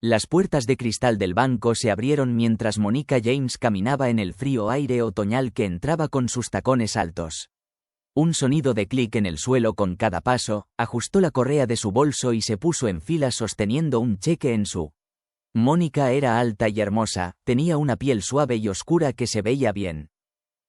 Las puertas de cristal del banco se abrieron mientras Monica James caminaba en el frío aire otoñal que entraba con sus tacones altos. Un sonido de clic en el suelo con cada paso, ajustó la correa de su bolso y se puso en fila sosteniendo un cheque en su. Mónica era alta y hermosa, tenía una piel suave y oscura que se veía bien.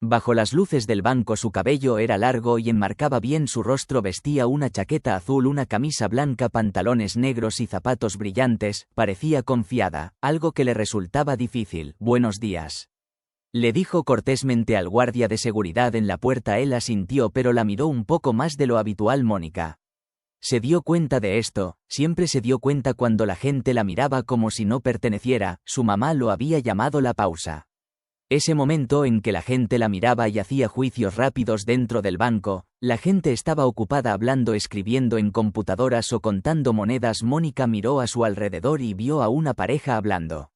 Bajo las luces del banco su cabello era largo y enmarcaba bien su rostro. Vestía una chaqueta azul, una camisa blanca, pantalones negros y zapatos brillantes. Parecía confiada, algo que le resultaba difícil. «Buenos días», le dijo cortésmente al guardia de seguridad en la puerta. Él asintió pero la miró un poco más de lo habitual. Mónica se dio cuenta de esto, siempre se dio cuenta cuando la gente la miraba como si no perteneciera. Su mamá lo había llamado la pausa. Ese momento en que la gente la miraba y hacía juicios rápidos dentro del banco, la gente estaba ocupada hablando, escribiendo en computadoras o contando monedas. Mónica miró a su alrededor y vio a una pareja hablando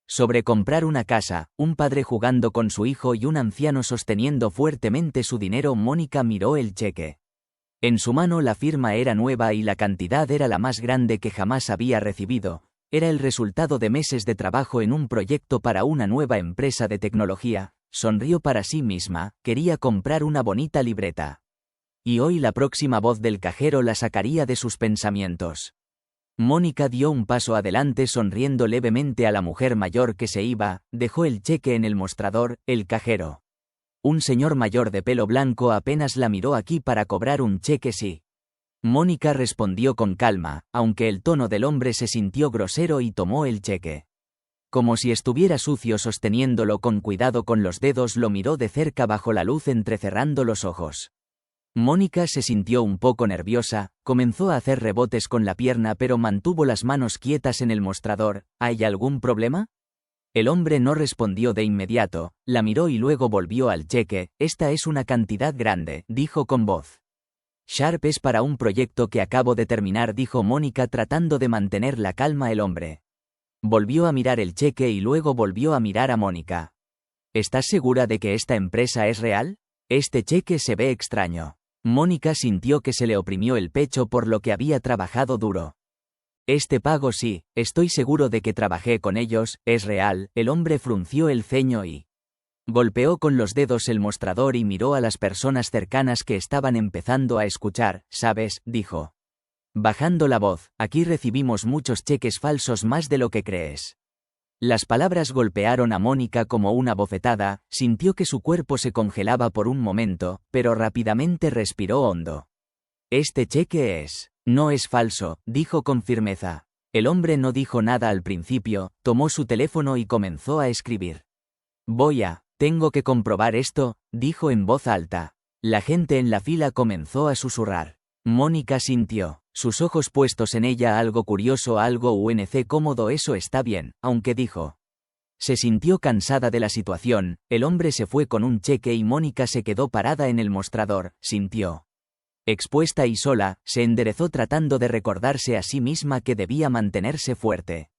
sobre comprar una casa, un padre jugando con su hijo y un anciano sosteniendo fuertemente su dinero. Mónica miró el cheque. En su mano la firma era nueva y la cantidad era la más grande que jamás había recibido. Era el resultado de meses de trabajo en un proyecto para una nueva empresa de tecnología. Sonrió para sí misma, quería comprar una bonita libreta. Y hoy la próxima voz del cajero la sacaría de sus pensamientos. Mónica dio un paso adelante sonriendo levemente a la mujer mayor que se iba, dejó el cheque en el mostrador. El cajero, un señor mayor de pelo blanco, apenas la miró. «Aquí para cobrar un cheque, sí». Mónica respondió con calma, aunque el tono del hombre se sintió grosero, y tomó el cheque. Como si estuviera sucio, sosteniéndolo con cuidado con los dedos, lo miró de cerca bajo la luz entrecerrando los ojos. Mónica se sintió un poco nerviosa, comenzó a hacer rebotes con la pierna pero mantuvo las manos quietas en el mostrador. «¿Hay algún problema?». El hombre no respondió de inmediato, la miró y luego volvió al cheque. «Esta es una cantidad grande», dijo con voz sharp. «Es para un proyecto que acabo de terminar», dijo Mónica tratando de mantener la calma. El hombre volvió a mirar el cheque y luego volvió a mirar a Mónica. «¿Estás segura de que esta empresa es real? Este cheque se ve extraño». Mónica sintió que se le oprimió el pecho por lo que había trabajado duro. «Este pago sí, estoy seguro de que trabajé con ellos, es real». El hombre frunció el ceño y golpeó con los dedos el mostrador y miró a las personas cercanas que estaban empezando a escuchar. «¿Sabes?», dijo, bajando la voz, «aquí recibimos muchos cheques falsos, más de lo que crees». Las palabras golpearon a Mónica como una bofetada, sintió que su cuerpo se congelaba por un momento, pero rápidamente respiró hondo. «Este cheque no es falso», dijo con firmeza. El hombre no dijo nada al principio, tomó su teléfono y comenzó a escribir. «Tengo que comprobar esto», dijo en voz alta. La gente en la fila comenzó a susurrar. Mónica sintió sus ojos puestos en ella. «Algo curioso, algo cómodo, eso está bien», aunque dijo. Se sintió cansada de la situación. El hombre se fue con un cheque y Mónica se quedó parada en el mostrador. Sintió expuesta y sola, se enderezó tratando de recordarse a sí misma que debía mantenerse fuerte.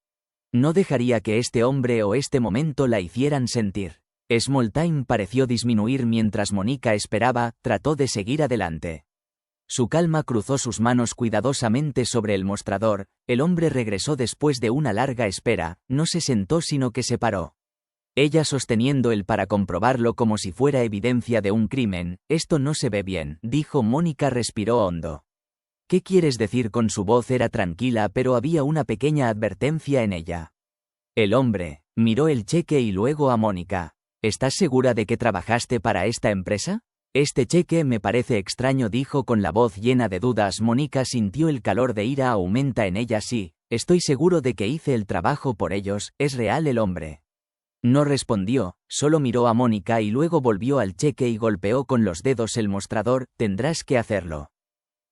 No dejaría que este hombre o este momento la hicieran sentir. Small time pareció disminuir mientras Mónica esperaba, trató de seguir adelante. Su calma cruzó sus manos cuidadosamente sobre el mostrador. El hombre regresó después de una larga espera, no se sentó sino que se paró. Ella sosteniendo él para comprobarlo como si fuera evidencia de un crimen. «Esto no se ve bien», dijo Mónica. Respiró hondo. «¿Qué quieres decir?». Con su voz era tranquila pero había una pequeña advertencia en ella. El hombre miró el cheque y luego a Mónica. «¿Estás segura de que trabajaste para esta empresa?». «Este cheque me parece extraño», dijo con la voz llena de dudas. Mónica sintió el calor de ira aumenta en ella. «Sí, estoy seguro de que hice el trabajo por ellos, es real». El hombre no respondió, solo miró a Mónica y luego volvió al cheque y golpeó con los dedos el mostrador. «Tendrás que hacerlo».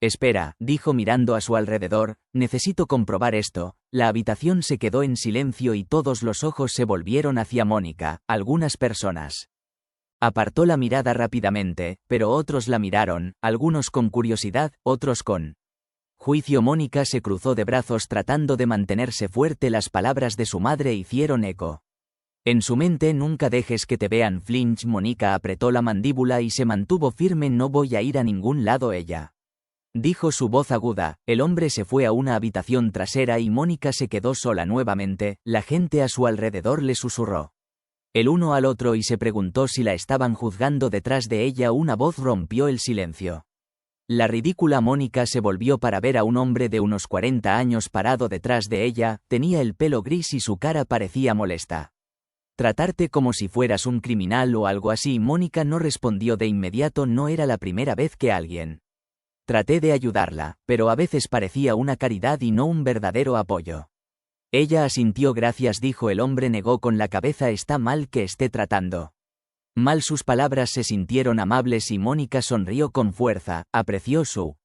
«Espera», dijo mirando a su alrededor, «necesito comprobar esto». La habitación se quedó en silencio y todos los ojos se volvieron hacia Mónica. Algunas personas apartó la mirada rápidamente, pero otros la miraron, algunos con curiosidad, otros con juicio. Mónica se cruzó de brazos tratando de mantenerse fuerte. Las palabras de su madre hicieron eco en su mente. «Nunca dejes que te vean». Flinch. Mónica apretó la mandíbula y se mantuvo firme. «No voy a ir a ningún lado». Ella dijo su voz aguda. El hombre se fue a una habitación trasera y Mónica se quedó sola nuevamente. La gente a su alrededor le susurró el uno al otro y se preguntó si la estaban juzgando. Detrás de ella una voz rompió el silencio. La ridícula Mónica se volvió para ver a un hombre de unos 40 años parado detrás de ella. Tenía el pelo gris y su cara parecía molesta. Tratarte como si fueras un criminal o algo así. Mónica no respondió de inmediato. No era la primera vez que alguien. Traté de ayudarla, pero a veces parecía una caridad y no un verdadero apoyo. Ella asintió. Gracias, dijo el hombre. Negó con la cabeza. Está mal que esté tratando mal. Sus palabras se sintieron amables y Mónica sonrió con fuerza. Apreció su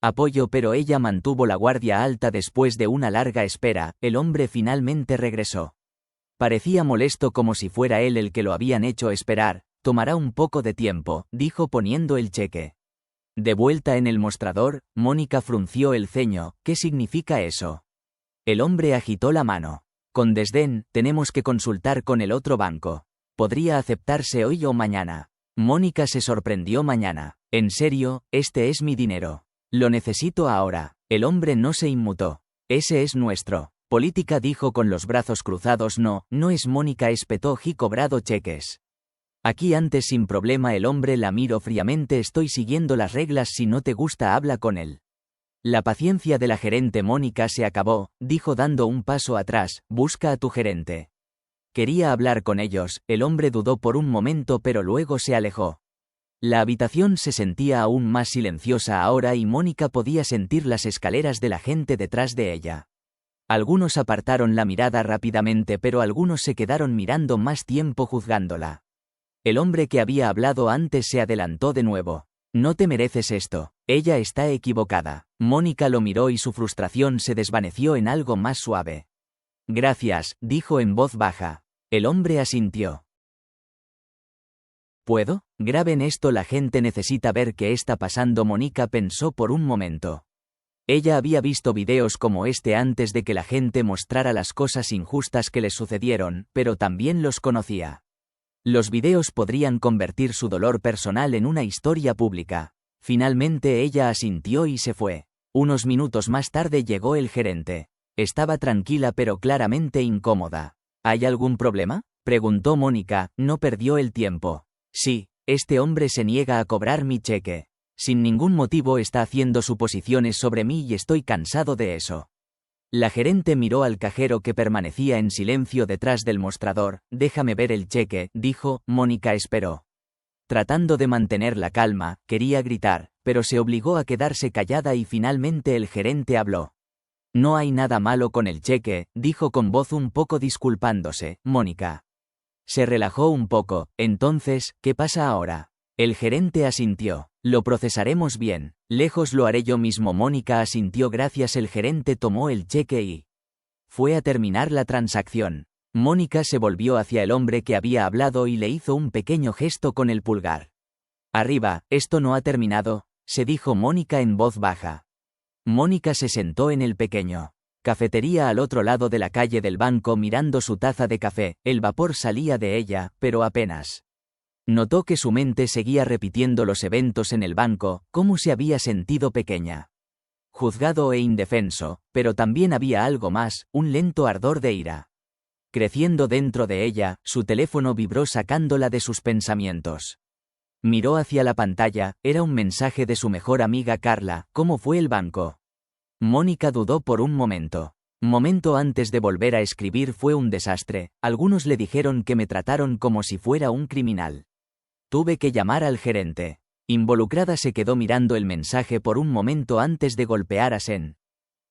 apoyo, pero ella mantuvo la guardia alta. Después de una larga espera, el hombre finalmente regresó. Parecía molesto, como si fuera él el que lo habían hecho esperar. Tomará un poco de tiempo, dijo poniendo el cheque de vuelta en el mostrador. Mónica frunció el ceño. ¿Qué significa eso? El hombre agitó la mano. Con desdén, tenemos que consultar con el otro banco. Podría aceptarse hoy o mañana. Mónica se sorprendió. Mañana. ¿En serio? Este es mi dinero. Lo necesito ahora. El hombre no se inmutó. Ese es nuestro política, dijo con los brazos cruzados. No es. Mónica espetó. He cobrado cheques aquí antes sin problema. El hombre la miró fríamente. Estoy siguiendo las reglas. Si no te gusta, habla con él. La paciencia de la gerente Mónica se acabó, dijo dando un paso atrás. Busca a tu gerente. Quería hablar con ellos. El hombre dudó por un momento, pero luego se alejó. La habitación se sentía aún más silenciosa ahora y Mónica podía sentir las escaleras de la gente detrás de ella. Algunos apartaron la mirada rápidamente, pero algunos se quedaron mirando más tiempo juzgándola. El hombre que había hablado antes se adelantó de nuevo. No te mereces esto. Ella está equivocada. Mónica lo miró y su frustración se desvaneció en algo más suave. Gracias, dijo en voz baja. El hombre asintió. ¿Puedo? Graben esto. La gente necesita ver qué está pasando. Mónica pensó por un momento. Ella había visto videos como este antes de que la gente mostrara las cosas injustas que les sucedieron, pero también los conocía. Los videos podrían convertir su dolor personal en una historia pública. Finalmente ella asintió y se fue. Unos minutos más tarde llegó el gerente. Estaba tranquila pero claramente incómoda. ¿Hay algún problema?, preguntó Mónica. No perdió el tiempo. Sí, este hombre se niega a cobrar mi cheque. Sin ningún motivo está haciendo suposiciones sobre mí y estoy cansado de eso. La gerente miró al cajero que permanecía en silencio detrás del mostrador. Déjame ver el cheque, dijo. Mónica esperó. Tratando de mantener la calma, quería gritar, pero se obligó a quedarse callada y finalmente el gerente habló. No hay nada malo con el cheque, dijo con voz un poco disculpándose. Mónica se relajó un poco. Entonces, ¿qué pasa ahora? El gerente asintió. Lo procesaremos bien. Lejos lo haré yo mismo. Mónica asintió. Gracias. El gerente tomó el cheque y fue a terminar la transacción. Mónica se volvió hacia el hombre que había hablado y le hizo un pequeño gesto con el pulgar. Arriba, esto no ha terminado, se dijo Mónica en voz baja. Mónica se sentó en el pequeño cafetería al otro lado de la calle del banco mirando su taza de café. El vapor salía de ella, pero apenas. Notó que su mente seguía repitiendo los eventos en el banco, cómo se había sentido pequeña, juzgado e indefenso, pero también había algo más, un lento ardor de ira creciendo dentro de ella. Su teléfono vibró sacándola de sus pensamientos. Miró hacia la pantalla. Era un mensaje de su mejor amiga Carla. ¿Cómo fue el banco? Mónica dudó por un momento. Momento antes de volver a escribir. Fue un desastre. Algunos le dijeron que me trataron como si fuera un criminal. Tuve que llamar al gerente. Involucrada se quedó mirando el mensaje por un momento antes de golpear a Sen.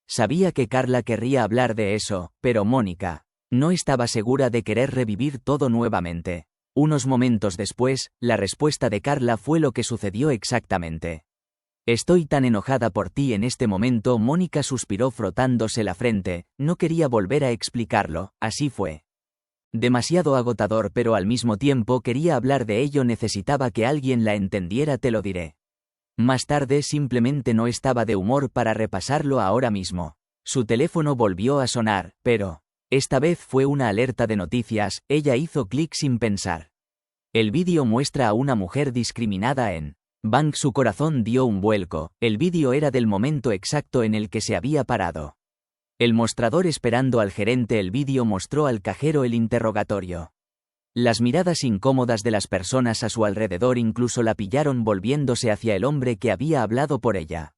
Sabía que Carla querría hablar de eso, pero Mónica no estaba segura de querer revivir todo nuevamente. Unos momentos después, la respuesta de Carla fue lo que sucedió exactamente. Estoy tan enojada por ti en este momento. Mónica suspiró frotándose la frente. No quería volver a explicarlo, así fue. Demasiado agotador, pero al mismo tiempo quería hablar de ello. Necesitaba que alguien la entendiera. Te lo diré más tarde. Simplemente no estaba de humor para repasarlo ahora mismo. Su teléfono volvió a sonar, pero esta vez fue una alerta de noticias. Ella hizo clic sin pensar. El vídeo muestra a una mujer discriminada en Bank, su corazón dio un vuelco. El vídeo era del momento exacto en el que se había parado. El mostrador esperando al gerente. El vídeo mostró al cajero el interrogatorio. Las miradas incómodas de las personas a su alrededor incluso la pillaron volviéndose hacia el hombre que había hablado por ella.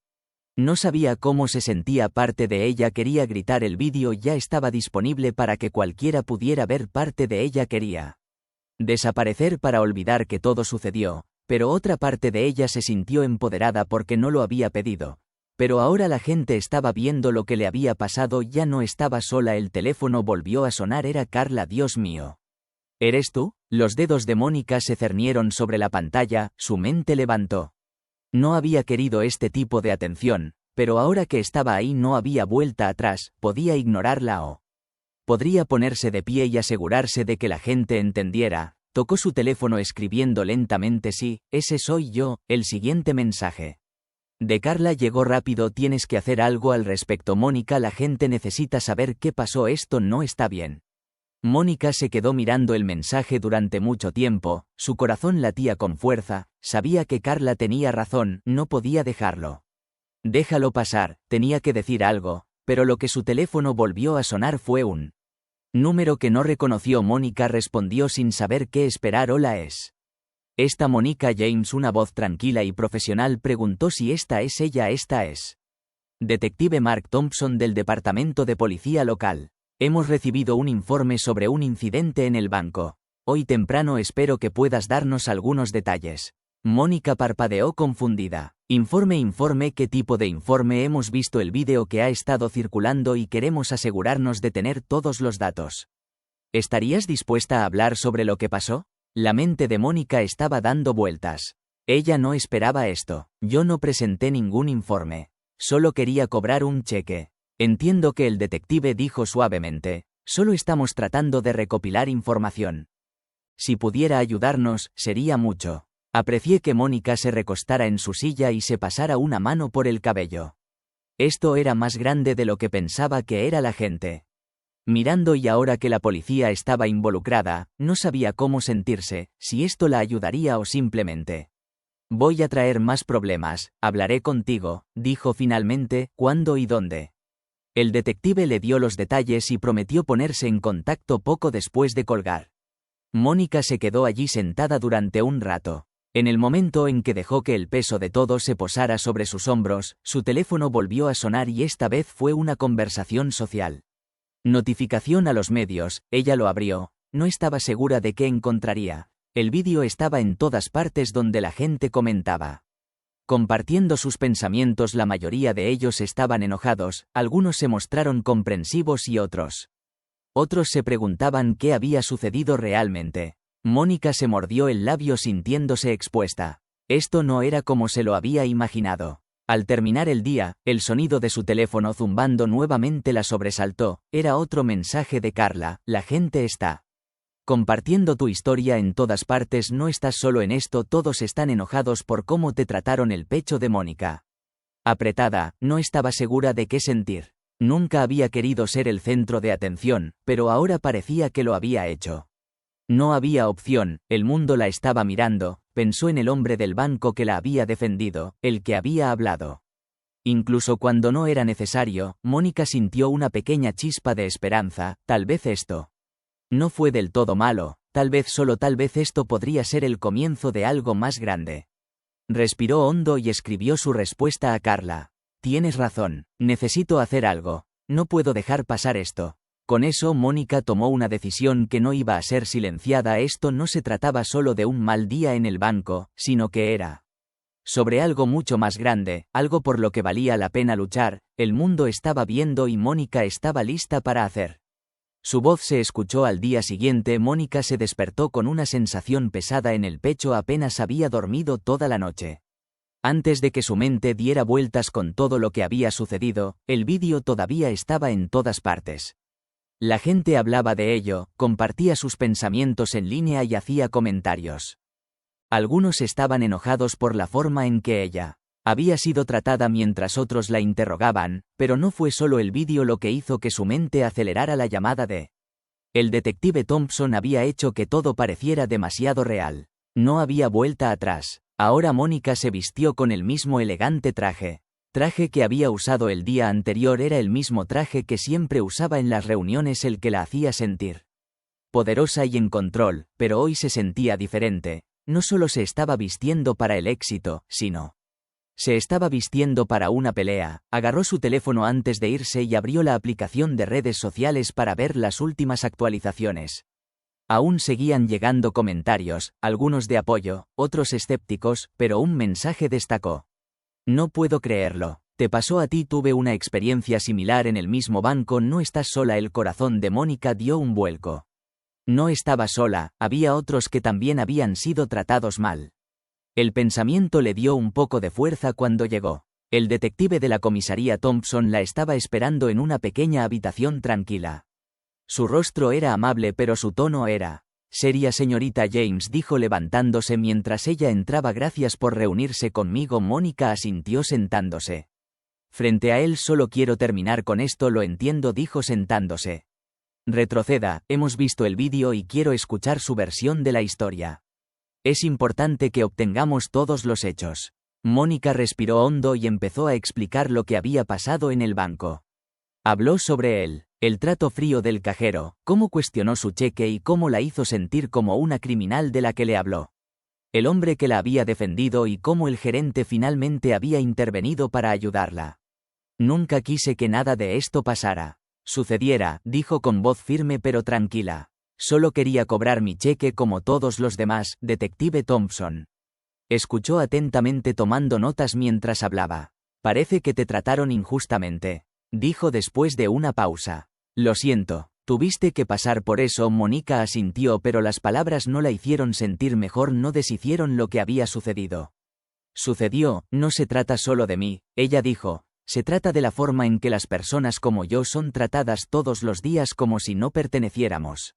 No sabía cómo se sentía parte de ella. Quería gritar. El vídeo ya estaba disponible para que cualquiera pudiera ver parte de ella. Quería desaparecer para olvidar que todo sucedió, pero otra parte de ella se sintió empoderada porque no lo había pedido. Pero ahora la gente estaba viendo lo que le había pasado. Ya no estaba sola. El teléfono volvió a sonar. Era Carla. Dios mío. ¿Eres tú? Los dedos de Mónica se cernieron sobre la pantalla. Su mente levantó. No había querido este tipo de atención, pero ahora que estaba ahí no había vuelta atrás. Podía ignorarla o podría ponerse de pie y asegurarse de que la gente entendiera. Tocó su teléfono escribiendo lentamente: sí, ese soy yo. El siguiente mensaje de Carla llegó rápido: tienes que hacer algo al respecto, Mónica. La gente necesita saber qué pasó. Esto no está bien. Mónica se quedó mirando el mensaje durante mucho tiempo. Su corazón latía con fuerza. Sabía que Carla tenía razón. No podía dejarlo. Déjalo pasar. Tenía que decir algo, pero lo que su teléfono volvió a sonar fue un número que no reconoció. Mónica respondió sin saber qué esperar. Hola, ¿es esta Mónica James? Una voz tranquila y profesional preguntó si esta es ella. Esta es Detective Mark Thompson del Departamento de Policía Local. Hemos recibido un informe sobre un incidente en el banco. Hoy temprano. Espero que puedas darnos algunos detalles. Mónica parpadeó confundida. Informe. ¿Qué tipo de informe? Hemos visto el vídeo que ha estado circulando y queremos asegurarnos de tener todos los datos. ¿Estarías dispuesta a hablar sobre lo que pasó? La mente de Mónica estaba dando vueltas. Ella no esperaba esto. Yo no presenté ningún informe. Solo quería cobrar un cheque. Entiendo que el detective dijo suavemente. Solo estamos tratando de recopilar información. Si pudiera ayudarnos, sería mucho. Aprecié que Mónica se recostara en su silla y se pasara una mano por el cabello. Esto era más grande de lo que pensaba que era la gente mirando, y ahora que la policía estaba involucrada, no sabía cómo sentirse, si esto la ayudaría o simplemente voy a traer más problemas. Hablaré contigo, dijo finalmente. ¿Cuándo y dónde? El detective le dio los detalles y prometió ponerse en contacto poco después de colgar. Mónica se quedó allí sentada durante un rato. En el momento en que dejó que el peso de todo se posara sobre sus hombros, su teléfono volvió a sonar y esta vez fue una conversación social. Notificación a los medios. Ella lo abrió. No estaba segura de qué encontraría. El vídeo estaba en todas partes donde la gente comentaba, compartiendo sus pensamientos. La mayoría de ellos estaban enojados. Algunos se mostraron comprensivos y otros se preguntaban qué había sucedido realmente. Mónica se mordió el labio sintiéndose expuesta. Esto no era como se lo había imaginado. Al terminar el día, el sonido de su teléfono zumbando nuevamente la sobresaltó. Era otro mensaje de Carla. La gente está compartiendo tu historia en todas partes. No estás solo en esto. Todos están enojados por cómo te trataron. El pecho de Mónica apretada. No estaba segura de qué sentir. Nunca había querido ser el centro de atención, pero ahora parecía que lo había hecho. No había opción. El mundo la estaba mirando. Pensó en el hombre del banco que la había defendido, el que había hablado. Incluso cuando no era necesario, Mónica sintió una pequeña chispa de esperanza. Tal vez esto no fue del todo malo. Tal vez, solo tal vez, esto podría ser el comienzo de algo más grande. Respiró hondo y escribió su respuesta a Carla. Tienes razón. Necesito hacer algo. No puedo dejar pasar esto. Con eso Mónica tomó una decisión que no iba a ser silenciada. Esto no se trataba solo de un mal día en el banco, sino que era sobre algo mucho más grande, algo por lo que valía la pena luchar. El mundo estaba viendo y Mónica estaba lista para hacer. Su voz se escuchó al día siguiente. Mónica se despertó con una sensación pesada en el pecho. Apenas había dormido toda la noche. Antes de que su mente diera vueltas con todo lo que había sucedido, el vídeo todavía estaba en todas partes. La gente hablaba de ello, compartía sus pensamientos en línea y hacía comentarios. Algunos estaban enojados por la forma en que ella había sido tratada mientras otros la interrogaban, pero no fue solo el vídeo lo que hizo que su mente acelerara. La llamada de el detective Thompson había hecho que todo pareciera demasiado real. No había vuelta atrás. Ahora Mónica se vistió con el mismo elegante traje. Traje que había usado el día anterior era el mismo traje que siempre usaba en las reuniones, el que la hacía sentir poderosa y en control, pero hoy se sentía diferente. No solo se estaba vistiendo para el éxito, sino se estaba vistiendo para una pelea. Agarró su teléfono antes de irse y abrió la aplicación de redes sociales para ver las últimas actualizaciones. Aún seguían llegando comentarios, algunos de apoyo, otros escépticos, pero un mensaje destacó. No puedo creerlo. ¿Te pasó a ti? Tuve una experiencia similar en el mismo banco. No estás sola. El corazón de Mónica dio un vuelco. No estaba sola, había otros que también habían sido tratados mal. El pensamiento le dio un poco de fuerza cuando llegó. El detective de la comisaría Thompson la estaba esperando en una pequeña habitación tranquila. Su rostro era amable, pero su tono era seria. Señorita James, dijo levantándose mientras ella entraba. Gracias por reunirse conmigo. Mónica asintió sentándose frente a él. Solo quiero terminar con esto. Lo entiendo, dijo sentándose. Retroceda, hemos visto el vídeo y quiero escuchar su versión de la historia. Es importante que obtengamos todos los hechos. Mónica respiró hondo y empezó a explicar lo que había pasado en el banco. Habló sobre el trato frío del cajero, cómo cuestionó su cheque y cómo la hizo sentir como una criminal de la que le habló el hombre que la había defendido y cómo el gerente finalmente había intervenido para ayudarla. Nunca quise que nada de esto sucediera, dijo con voz firme pero tranquila. Solo quería cobrar mi cheque como todos los demás. Detective Thompson escuchó atentamente tomando notas mientras hablaba. Parece que te trataron injustamente, dijo después de una pausa. Lo siento, tuviste que pasar por eso. Mónica asintió, pero las palabras no la hicieron sentir mejor. No deshicieron lo que había sucedido. Sucedió, no se trata solo de mí, ella dijo. Se trata de la forma en que las personas como yo son tratadas todos los días, como si no perteneciéramos.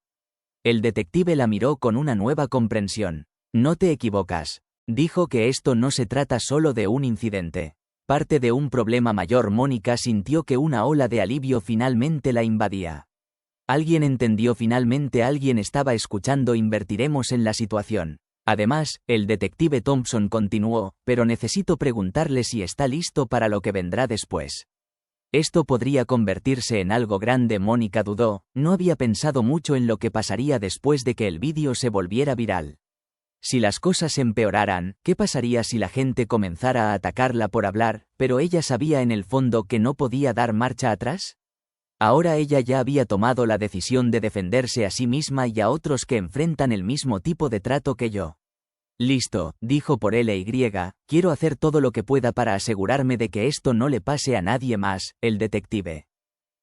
El detective la miró con una nueva comprensión. No te equivocas. Dijo que esto no se trata solo de un incidente. Parte de un problema mayor. Mónica sintió que una ola de alivio finalmente la invadía. Alguien entendió finalmente, alguien estaba escuchando. Invertiremos en la situación. Además, el detective Thompson continuó, pero necesito preguntarle si está listo para lo que vendrá después. Esto podría convertirse en algo grande. Mónica dudó, no había pensado mucho en lo que pasaría después de que el vídeo se volviera viral. Si las cosas empeoraran, ¿qué pasaría si la gente comenzara a atacarla por hablar? Pero ella sabía en el fondo que no podía dar marcha atrás. Ahora ella ya había tomado la decisión de defenderse a sí misma y a otros que enfrentan el mismo tipo de trato que yo. Listo, dijo por LY, quiero hacer todo lo que pueda para asegurarme de que esto no le pase a nadie más. El detective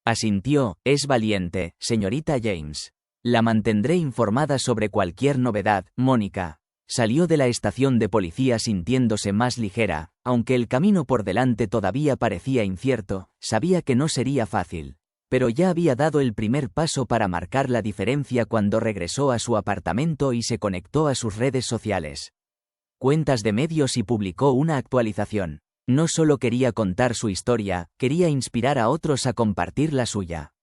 asintió. Es valiente, señorita James. La mantendré informada sobre cualquier novedad. Mónica salió de la estación de policía sintiéndose más ligera, aunque el camino por delante todavía parecía incierto. Sabía que no sería fácil, pero ya había dado el primer paso para marcar la diferencia cuando regresó a su apartamento y se conectó a sus redes sociales, cuentas de medios, y publicó una actualización. No solo quería contar su historia, quería inspirar a otros a compartir la suya.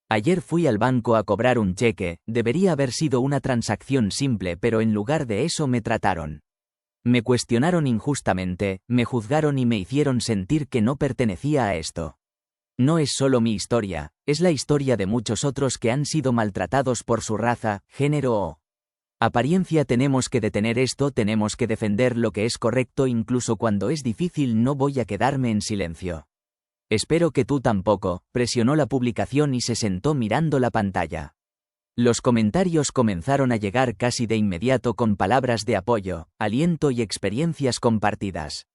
Ayer fui al banco a cobrar un cheque. Debería haber sido una transacción simple, pero en lugar de eso me trataron. Me cuestionaron injustamente, me juzgaron y me hicieron sentir que no pertenecía a esto. No es solo mi historia, es la historia de muchos otros que han sido maltratados por su raza, género o apariencia. Tenemos que detener esto, tenemos que defender lo que es correcto incluso cuando es difícil. No voy a quedarme en silencio. Espero que tú tampoco. Presionó la publicación y se sentó mirando la pantalla. Los comentarios comenzaron a llegar casi de inmediato con palabras de apoyo, aliento y experiencias compartidas.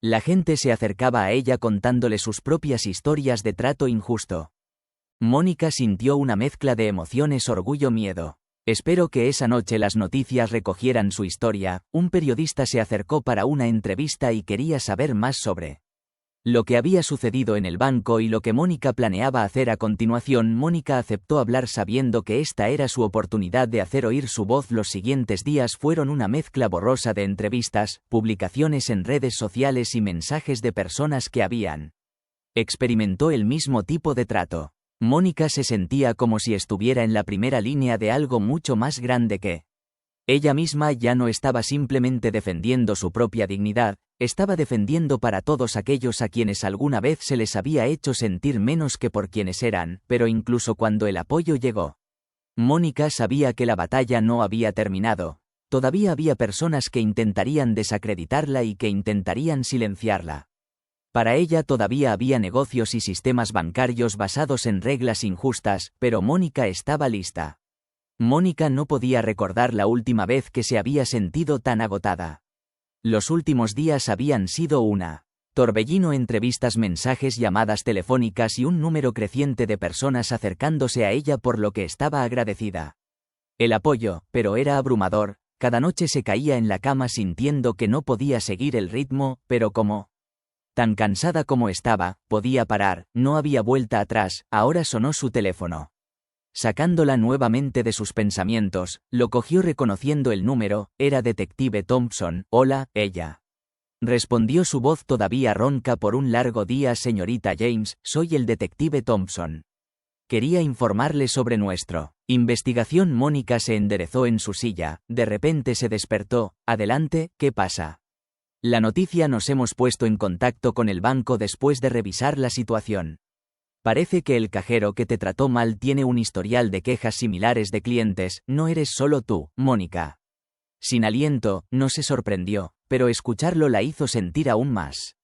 La gente se acercaba a ella contándole sus propias historias de trato injusto. Mónica sintió una mezcla de emociones: orgullo, miedo. Espero que esa noche las noticias recogieran su historia. Un periodista se acercó para una entrevista y quería saber más sobre lo que había sucedido en el banco y lo que Mónica planeaba hacer a continuación. Mónica aceptó hablar sabiendo que esta era su oportunidad de hacer oír su voz. Los siguientes días fueron una mezcla borrosa de entrevistas, publicaciones en redes sociales y mensajes de personas que habían experimentado el mismo tipo de trato. Mónica se sentía como si estuviera en la primera línea de algo mucho más grande que Ella misma ya no estaba simplemente defendiendo su propia dignidad, estaba defendiendo para todos aquellos a quienes alguna vez se les había hecho sentir menos que por quienes eran, pero incluso cuando el apoyo llegó. Mónica sabía que la batalla no había terminado. Todavía había personas que intentarían desacreditarla y que intentarían silenciarla. Para ella todavía había negocios y sistemas bancarios basados en reglas injustas, pero Mónica estaba lista. Mónica no podía recordar la última vez que se había sentido tan agotada. Los últimos días habían sido una torbellino entre vistas, mensajes, llamadas telefónicas y un número creciente de personas acercándose a ella por lo que estaba agradecida. El apoyo, pero era abrumador, cada noche se caía en la cama sintiendo que no podía seguir el ritmo, pero como tan cansada como estaba, podía parar, no había vuelta atrás. Ahora sonó su teléfono. Sacándola nuevamente de sus pensamientos, lo cogió reconociendo el número, era Detective Thompson. Hola, ella. Respondió su voz todavía ronca por un largo día. Señorita James, soy el Detective Thompson. Quería informarle sobre nuestro investigación. Mónica se enderezó en su silla, de repente se despertó. Adelante, ¿qué pasa? La noticia: nos hemos puesto en contacto con el banco después de revisar la situación. Parece que el cajero que te trató mal tiene un historial de quejas similares de clientes. No eres solo tú, Mónica. Sin aliento, no se sorprendió, pero escucharlo la hizo sentir aún más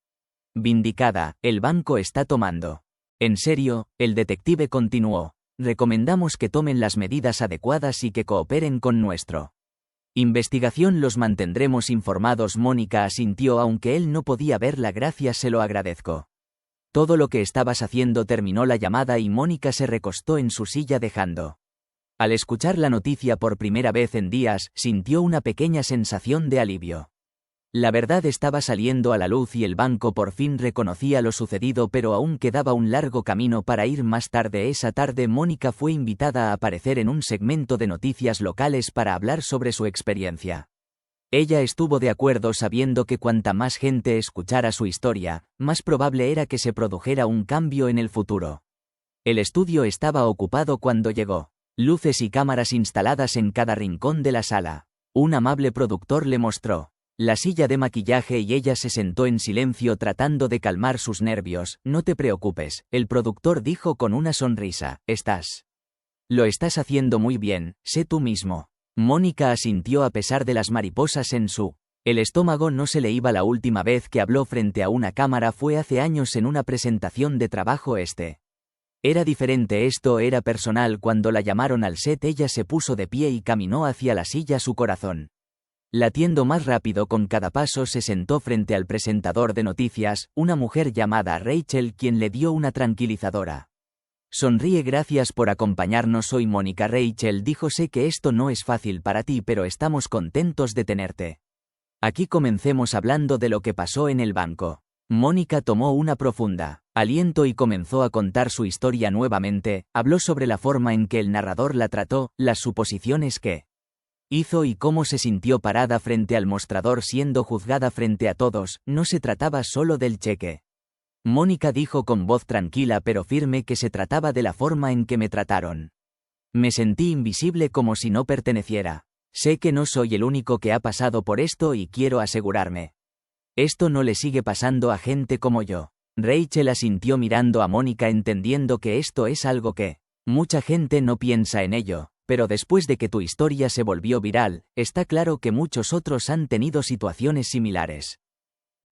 vindicada. El banco está tomando en serio, el detective continuó. Recomendamos que tomen las medidas adecuadas y que cooperen con nuestro investigación. Los mantendremos informados. Mónica asintió aunque él no podía verla. Gracias, se lo agradezco. Todo lo que estabas haciendo. Terminó la llamada y Mónica se recostó en su silla dejando. Al escuchar la noticia por primera vez en días, sintió una pequeña sensación de alivio. La verdad estaba saliendo a la luz y el banco por fin reconocía lo sucedido, pero aún quedaba un largo camino para ir. Más tarde esa tarde, Mónica fue invitada a aparecer en un segmento de noticias locales para hablar sobre su experiencia. Ella estuvo de acuerdo, sabiendo que cuanta más gente escuchara su historia, más probable era que se produjera un cambio en el futuro. El estudio estaba ocupado cuando llegó. Luces y cámaras instaladas en cada rincón de la sala. Un amable productor le mostró la silla de maquillaje y ella se sentó en silencio tratando de calmar sus nervios. No te preocupes, el productor dijo con una sonrisa. Lo estás haciendo muy bien, sé tú mismo. Mónica asintió a pesar de las mariposas en su estómago. No se le iba. La última vez que habló frente a una cámara fue hace años en una presentación de trabajo. Era diferente, esto era personal. Cuando la llamaron al set, ella se puso de pie y caminó hacia la silla, su corazón latiendo más rápido con cada paso. Se sentó frente al presentador de noticias, una mujer llamada Rachel, quien le dio una tranquilizadora sonríe. Gracias por acompañarnos, soy Mónica. Rachel dijo, sé que esto no es fácil para ti, pero estamos contentos de tenerte aquí. Comencemos hablando de lo que pasó en el banco. Mónica tomó una profunda aliento y comenzó a contar su historia nuevamente. Habló sobre la forma en que el narrador la trató, las suposiciones que hizo y cómo se sintió parada frente al mostrador siendo juzgada frente a todos. No se trataba solo del cheque. Mónica dijo con voz tranquila pero firme que se trataba de la forma en que me trataron. Me sentí invisible, como si no perteneciera. Sé que no soy el único que ha pasado por esto y quiero asegurarme. Esto no le sigue pasando a gente como yo. Rachel asintió mirando a Mónica, entendiendo que esto es algo que mucha gente no piensa en ello, pero después de que tu historia se volvió viral, está claro que muchos otros han tenido situaciones similares.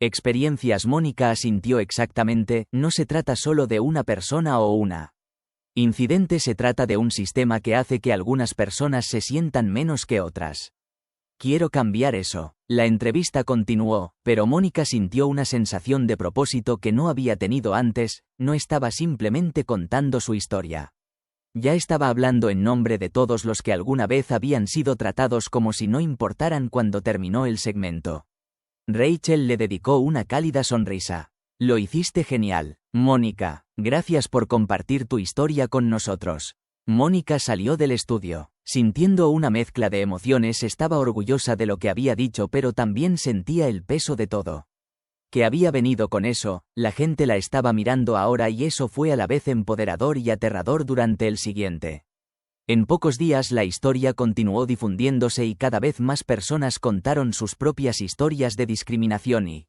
Experiencias. Mónica asintió exactamente. No se trata solo de una persona o una incidente, se trata de un sistema que hace que algunas personas se sientan menos que otras. Quiero cambiar eso. La entrevista continuó, pero Mónica sintió una sensación de propósito que no había tenido antes. No estaba simplemente contando su historia. Ya estaba hablando en nombre de todos los que alguna vez habían sido tratados como si no importaran. Cuando terminó el segmento, Rachel le dedicó una cálida sonrisa. Lo hiciste genial, Mónica. Gracias por compartir tu historia con nosotros. Mónica salió del estudio, sintiendo una mezcla de emociones. Estaba orgullosa de lo que había dicho, pero también sentía el peso de todo que había venido con eso. La gente la estaba mirando ahora y eso fue a la vez empoderador y aterrador. Durante el siguiente En pocos días la historia continuó difundiéndose y cada vez más personas contaron sus propias historias de discriminación y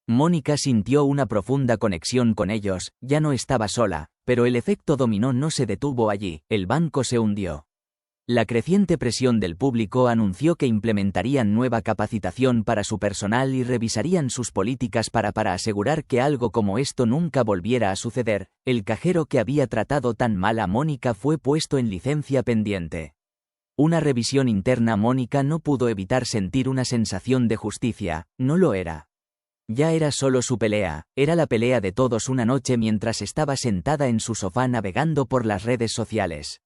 Mónica sintió una profunda conexión con ellos. Ya no estaba sola, pero el efecto dominó no se detuvo allí, el banco se hundió. La creciente presión del público anunció que implementarían nueva capacitación para su personal y revisarían sus políticas para asegurar que algo como esto nunca volviera a suceder. El cajero que había tratado tan mal a Mónica fue puesto en licencia pendiente. Una revisión interna. Mónica no pudo evitar sentir una sensación de justicia, no lo era. Ya era solo su pelea, era la pelea de todos una noche mientras estaba sentada en su sofá navegando por las redes sociales.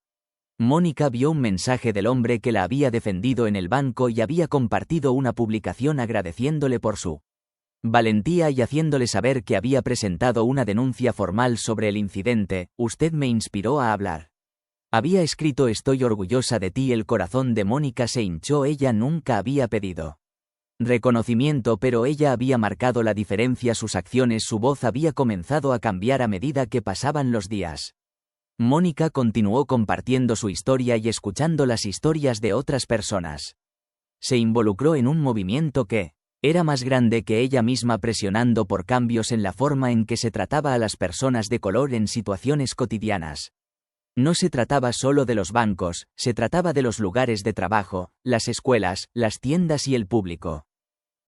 Mónica vio un mensaje del hombre que la había defendido en el banco y había compartido una publicación agradeciéndole por su valentía y haciéndole saber que había presentado una denuncia formal sobre el incidente. Usted me inspiró a hablar. Había escrito: estoy orgullosa de ti. El corazón de Mónica se hinchó. Ella nunca había pedido reconocimiento, pero ella había marcado la diferencia. Sus acciones, su voz había comenzado a cambiar a medida que pasaban los días. Mónica continuó compartiendo su historia y escuchando las historias de otras personas. Se involucró en un movimiento que era más grande que ella misma, presionando por cambios en la forma en que se trataba a las personas de color en situaciones cotidianas. No se trataba solo de los bancos, se trataba de los lugares de trabajo, las escuelas, las tiendas y el público.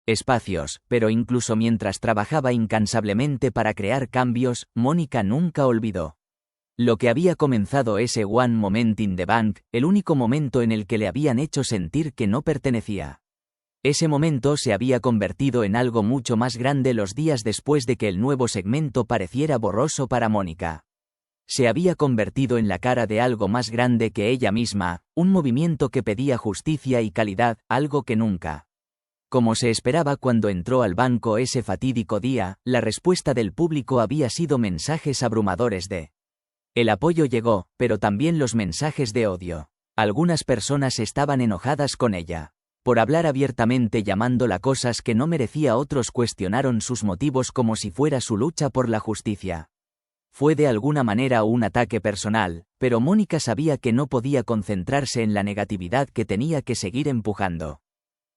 Espacios, pero incluso mientras trabajaba incansablemente para crear cambios, Mónica nunca olvidó lo que había comenzado. Ese one moment in the bank, el único momento en el que le habían hecho sentir que no pertenecía. Ese momento se había convertido en algo mucho más grande los días después de que el nuevo segmento pareciera borroso para Mónica. Se había convertido en la cara de algo más grande que ella misma, un movimiento que pedía justicia y calidad, algo que nunca. Como se esperaba cuando entró al banco ese fatídico día, la respuesta del público había sido mensajes abrumadores de el apoyo llegó, pero también los mensajes de odio. Algunas personas estaban enojadas con ella por hablar abiertamente, llamándola cosas que no merecía. Otros cuestionaron sus motivos como si fuera su lucha por la justicia. Fue de alguna manera un ataque personal, pero Mónica sabía que no podía concentrarse en la negatividad, que tenía que seguir empujando.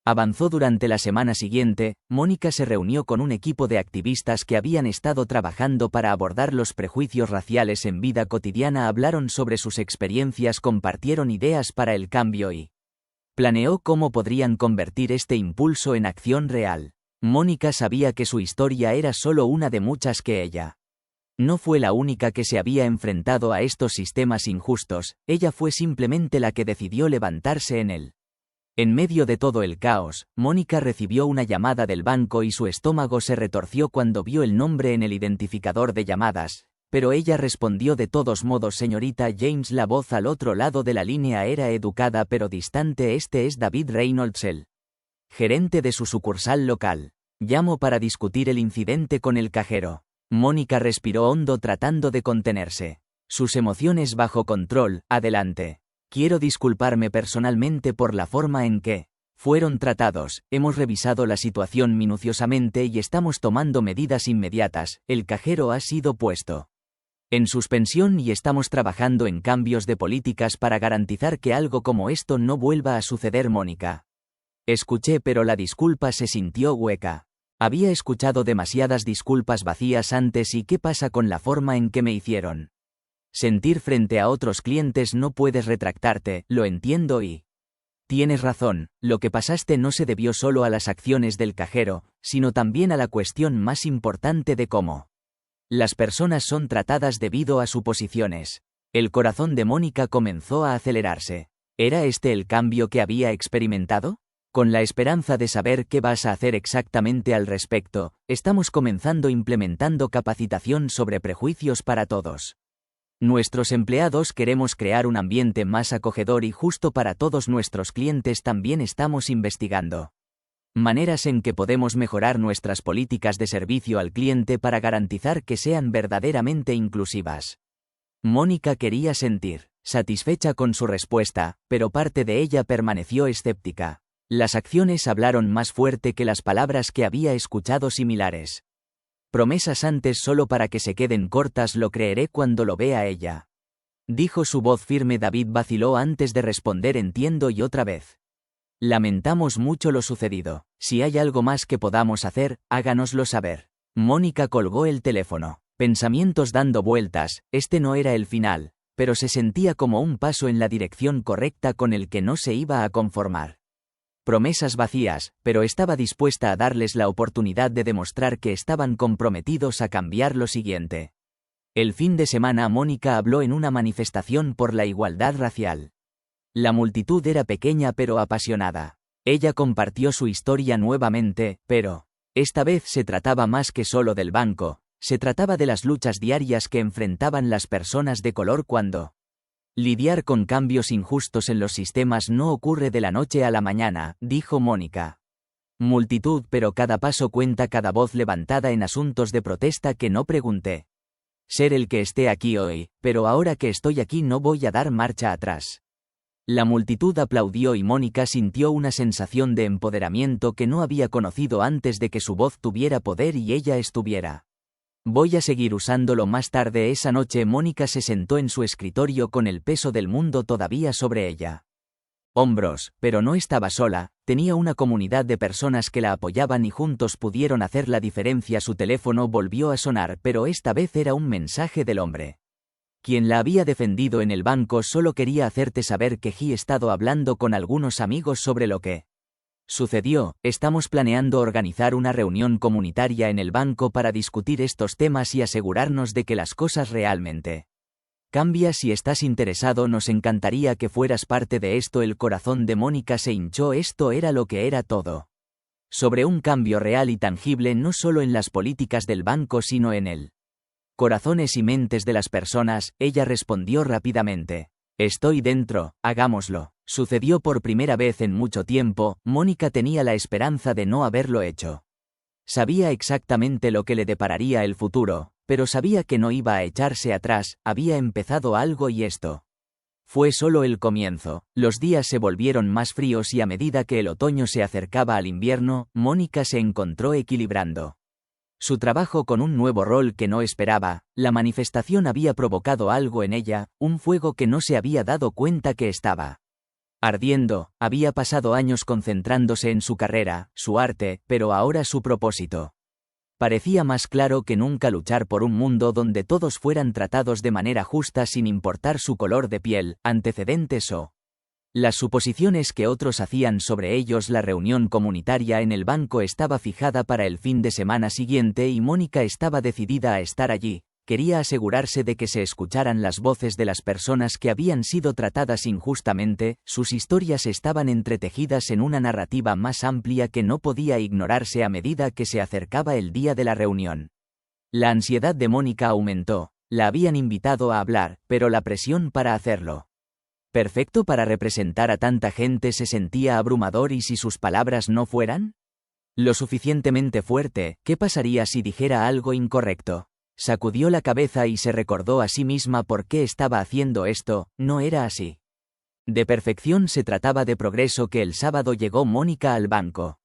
Avanzó durante la semana siguiente. Mónica se reunió con un equipo de activistas que habían estado trabajando para abordar los prejuicios raciales en vida cotidiana. Hablaron sobre sus experiencias, compartieron ideas para el cambio y planeó cómo podrían convertir este impulso en acción real. Mónica sabía que su historia era solo una de muchas, que ella no fue la única que se había enfrentado a estos sistemas injustos. Ella fue simplemente la que decidió levantarse en él. En medio de todo el caos, Mónica recibió una llamada del banco y su estómago se retorció cuando vio el nombre en el identificador de llamadas, pero ella respondió de todos modos. Señorita James. La voz al otro lado de la línea era educada pero distante. Este es David Reynolds, el gerente de su sucursal local. Llamo para discutir el incidente con el cajero. Mónica respiró hondo tratando de contenerse. Sus emociones bajo control. Adelante. Quiero disculparme personalmente por la forma en que fueron tratados. Hemos revisado la situación minuciosamente y estamos tomando medidas inmediatas. El cajero ha sido puesto en suspensión y estamos trabajando en cambios de políticas para garantizar que algo como esto no vuelva a suceder. Mónica escuché, pero la disculpa se sintió hueca. Había escuchado demasiadas disculpas vacías antes. ¿Y qué pasa con la forma en que me hicieron sentir frente a otros clientes? No puedes retractarte, lo entiendo y tienes razón. Lo que pasaste no se debió solo a las acciones del cajero, sino también a la cuestión más importante de cómo las personas son tratadas debido a sus posiciones. El corazón de Mónica comenzó a acelerarse. ¿Era este el cambio que había experimentado? Con la esperanza de saber qué vas a hacer exactamente al respecto, estamos comenzando implementando capacitación sobre prejuicios para todos nuestros empleados. Queremos crear un ambiente más acogedor y justo para todos nuestros clientes. También estamos investigando maneras en que podemos mejorar nuestras políticas de servicio al cliente para garantizar que sean verdaderamente inclusivas. Mónica quería sentir satisfecha con su respuesta, pero parte de ella permaneció escéptica. Las acciones hablaron más fuerte que las palabras, que había escuchado similares promesas antes solo para que se queden cortas. Lo creeré cuando lo vea ella dijo su voz firme. David vaciló antes de responder entiendo y otra vez. Lamentamos mucho lo sucedido. Si hay algo más que podamos hacer, háganoslo saber. Mónica colgó el teléfono. Pensamientos dando vueltas, este no era el final, pero se sentía como un paso en la dirección correcta con el que no se iba a conformar. Promesas vacías, pero estaba dispuesta a darles la oportunidad de demostrar que estaban comprometidos a cambiar lo siguiente. El fin de semana Mónica habló en una manifestación por la igualdad racial. La multitud era pequeña pero apasionada. Ella compartió su historia nuevamente, pero esta vez se trataba más que solo del banco, se trataba de las luchas diarias que enfrentaban las personas de color cuando lidiar con cambios injustos en los sistemas no ocurre de la noche a la mañana, dijo Mónica. Multitud pero cada paso cuenta, cada voz levantada en asuntos de protesta que no pregunté. Ser el que esté aquí hoy, pero ahora que estoy aquí no voy a dar marcha atrás. La multitud aplaudió y Mónica sintió una sensación de empoderamiento que no había conocido antes de que su voz tuviera poder y ella estuviera. Voy a seguir usándolo más tarde. Esa noche Mónica se sentó en su escritorio con el peso del mundo todavía sobre ella. Hombros, pero no estaba sola, tenía una comunidad de personas que la apoyaban y juntos pudieron hacer la diferencia. Su teléfono volvió a sonar, pero esta vez era un mensaje del hombre. Quien la había defendido en el banco solo quería hacerte saber que he estado hablando con algunos amigos sobre lo que sucedió. Estamos planeando organizar una reunión comunitaria en el banco para discutir estos temas y asegurarnos de que las cosas realmente cambian. Si estás interesado, nos encantaría que fueras parte de esto. El corazón de Mónica se hinchó. Esto era lo que era todo. Sobre un cambio real y tangible no solo en las políticas del banco sino en el corazones y mentes de las personas. Ella respondió rápidamente. Estoy dentro, hagámoslo. Sucedió por primera vez en mucho tiempo. Mónica tenía la esperanza de no haberlo hecho. Sabía exactamente lo que le depararía el futuro, pero sabía que no iba a echarse atrás. Había empezado algo y esto fue solo el comienzo. Los días se volvieron más fríos y a medida que el otoño se acercaba al invierno, Mónica se encontró equilibrando su trabajo con un nuevo rol que no esperaba. La manifestación había provocado algo en ella, un fuego que no se había dado cuenta que estaba ardiendo. Había pasado años concentrándose en su carrera, su arte, pero ahora su propósito parecía más claro que nunca: luchar por un mundo donde todos fueran tratados de manera justa sin importar su color de piel, antecedentes o las suposiciones que otros hacían sobre ellos. La reunión comunitaria en el banco estaba fijada para el fin de semana siguiente y Mónica estaba decidida a estar allí. Quería asegurarse de que se escucharan las voces de las personas que habían sido tratadas injustamente. Sus historias estaban entretejidas en una narrativa más amplia que no podía ignorarse a medida que se acercaba el día de la reunión. La ansiedad de Mónica aumentó. La habían invitado a hablar, pero la presión para hacerlo perfecto para representar a tanta gente se sentía abrumador. ¿Y si sus palabras no fueran lo suficientemente fuerte? ¿Qué pasaría si dijera algo incorrecto? Sacudió la cabeza y se recordó a sí misma por qué estaba haciendo esto. No era así de perfección, se trataba de progreso. Que el sábado llegó Mónica al banco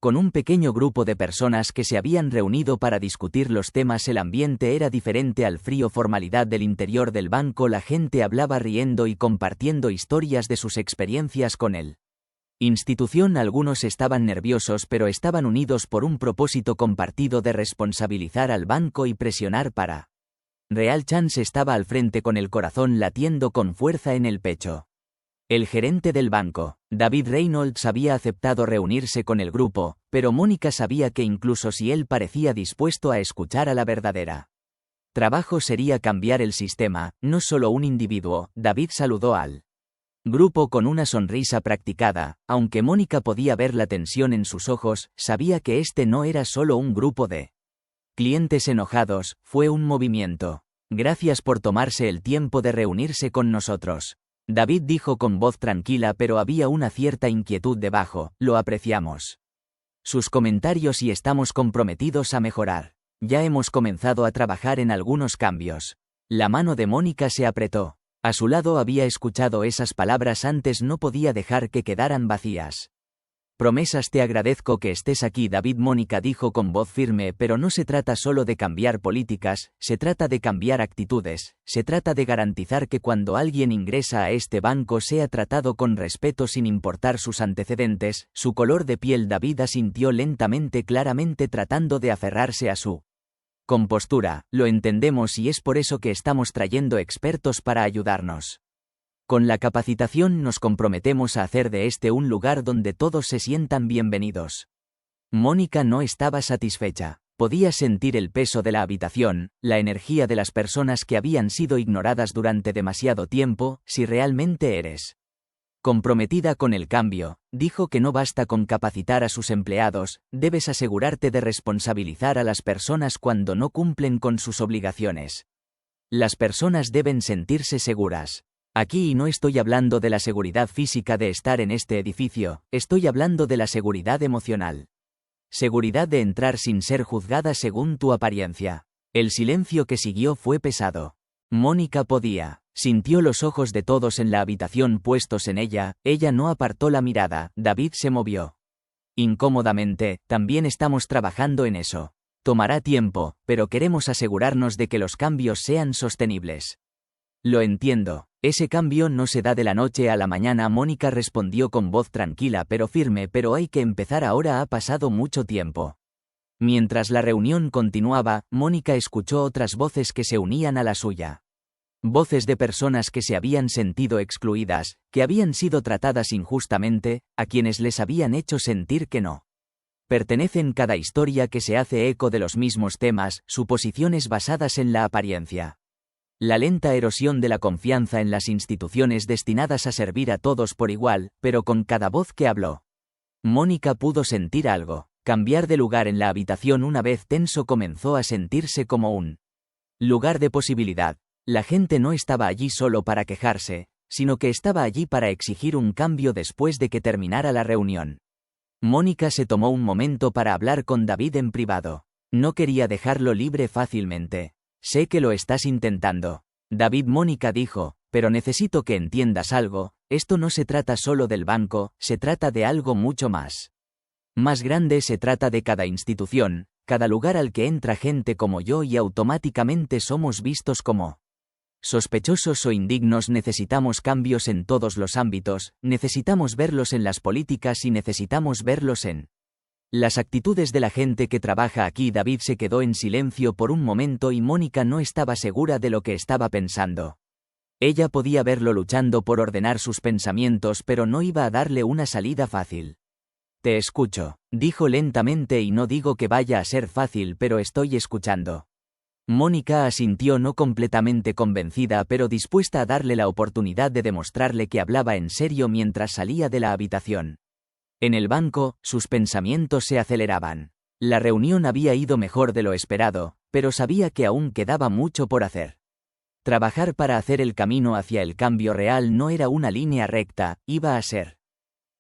con un pequeño grupo de personas que se habían reunido para discutir los temas. El ambiente era diferente al frío formalidad del interior del banco. La gente hablaba riendo y compartiendo historias de sus experiencias con él. Institución. Algunos estaban nerviosos pero estaban unidos por un propósito compartido de responsabilizar al banco y presionar para Real. Chance estaba al frente con el corazón latiendo con fuerza en el pecho. El gerente del banco, David Reynolds, había aceptado reunirse con el grupo, pero Mónica sabía que incluso si él parecía dispuesto a escuchar a la verdadera trabajo sería cambiar el sistema, no solo un individuo. David saludó al grupo con una sonrisa practicada. Aunque Mónica podía ver la tensión en sus ojos, sabía que este no era solo un grupo de clientes enojados, fue un movimiento. Gracias por tomarse el tiempo de reunirse con nosotros, David dijo con voz tranquila, pero había una cierta inquietud debajo. Lo apreciamos sus comentarios y estamos comprometidos a mejorar. Ya hemos comenzado a trabajar en algunos cambios. La mano de Mónica se apretó. A su lado había escuchado esas palabras antes, no podía dejar que quedaran vacías. Promesas. Te agradezco que estés aquí, David. Mónica dijo con voz firme, pero no se trata solo de cambiar políticas, se trata de cambiar actitudes, se trata de garantizar que cuando alguien ingresa a este banco sea tratado con respeto sin importar sus antecedentes, su color de piel. David asintió lentamente, claramente tratando de aferrarse a su compostura. Lo entendemos y es por eso que estamos trayendo expertos para ayudarnos. Con la capacitación nos comprometemos a hacer de este un lugar donde todos se sientan bienvenidos. Mónica no estaba satisfecha. Podía sentir el peso de la habitación, la energía de las personas que habían sido ignoradas durante demasiado tiempo. Si realmente eres comprometida con el cambio, dijo que no basta con capacitar a sus empleados, debes asegurarte de responsabilizar a las personas cuando no cumplen con sus obligaciones. Las personas deben sentirse seguras. Aquí y no estoy hablando de la seguridad física de estar en este edificio, estoy hablando de la seguridad emocional. Seguridad de entrar sin ser juzgada según tu apariencia. El silencio que siguió fue pesado. Mónica sintió los ojos de todos en la habitación puestos en ella, ella no apartó la mirada. David se movió incómodamente. También estamos trabajando en eso. Tomará tiempo, pero queremos asegurarnos de que los cambios sean sostenibles. Lo entiendo. Ese cambio no se da de la noche a la mañana. Mónica respondió con voz tranquila pero firme, pero hay que empezar ahora, ha pasado mucho tiempo. Mientras la reunión continuaba, Mónica escuchó otras voces que se unían a la suya. Voces de personas que se habían sentido excluidas, que habían sido tratadas injustamente, a quienes les habían hecho sentir que no pertenecen. Cada historia que se hace eco de los mismos temas, suposiciones basadas en la apariencia. La lenta erosión de la confianza en las instituciones destinadas a servir a todos por igual, pero con cada voz que habló, Mónica pudo sentir algo. Cambiar de lugar en la habitación una vez tenso comenzó a sentirse como un lugar de posibilidad. La gente no estaba allí solo para quejarse, sino que estaba allí para exigir un cambio después de que terminara la reunión. Mónica se tomó un momento para hablar con David en privado. No quería dejarlo libre fácilmente. Sé que lo estás intentando, David. Mónica dijo, pero necesito que entiendas algo, esto no se trata solo del banco, se trata de algo mucho más grande, se trata de cada institución, cada lugar al que entra gente como yo y automáticamente somos vistos como sospechosos o indignos. Necesitamos cambios en todos los ámbitos, necesitamos verlos en las políticas y necesitamos verlos en las actitudes de la gente que trabaja aquí. David se quedó en silencio por un momento y Mónica no estaba segura de lo que estaba pensando. Ella podía verlo luchando por ordenar sus pensamientos, pero no iba a darle una salida fácil. Te escucho, dijo lentamente, y no digo que vaya a ser fácil, pero estoy escuchando. Mónica asintió, no completamente convencida, pero dispuesta a darle la oportunidad de demostrarle que hablaba en serio mientras salía de la habitación. En el banco, sus pensamientos se aceleraban. La reunión había ido mejor de lo esperado, pero sabía que aún quedaba mucho por hacer. Trabajar para hacer el camino hacia el cambio real no era una línea recta, iba a ser.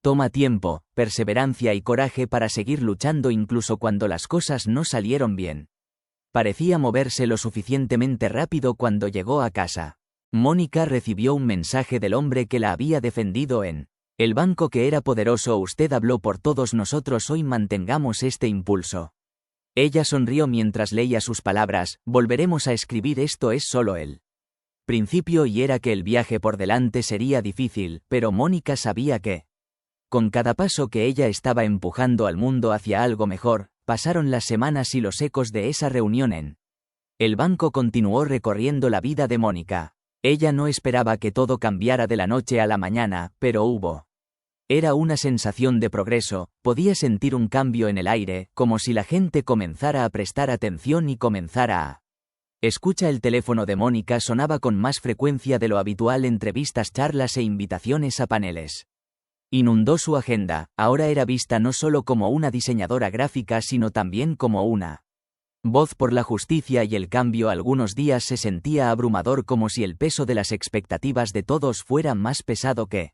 Toma tiempo, perseverancia y coraje para seguir luchando incluso cuando las cosas no salieron bien. Parecía moverse lo suficientemente rápido cuando llegó a casa. Mónica recibió un mensaje del hombre que la había defendido en el banco, que era poderoso. Usted habló por todos nosotros hoy, mantengamos este impulso. Ella sonrió mientras leía sus palabras. Volveremos a escribir, esto es solo el principio, y era que el viaje por delante sería difícil, pero Mónica sabía que con cada paso que ella estaba empujando al mundo hacia algo mejor. Pasaron las semanas y los ecos de esa reunión en el banco continuó recorriendo la vida de Mónica. Ella no esperaba que todo cambiara de la noche a la mañana, pero hubo. Era una sensación de progreso, podía sentir un cambio en el aire, como si la gente comenzara a prestar atención y comenzara a escuchar. El teléfono de Mónica sonaba con más frecuencia de lo habitual, entrevistas, charlas e invitaciones a paneles. Inundó su agenda. Ahora era vista no solo como una diseñadora gráfica, sino también como una voz por la justicia y el cambio. Algunos días se sentía abrumador, como si el peso de las expectativas de todos fuera más pesado que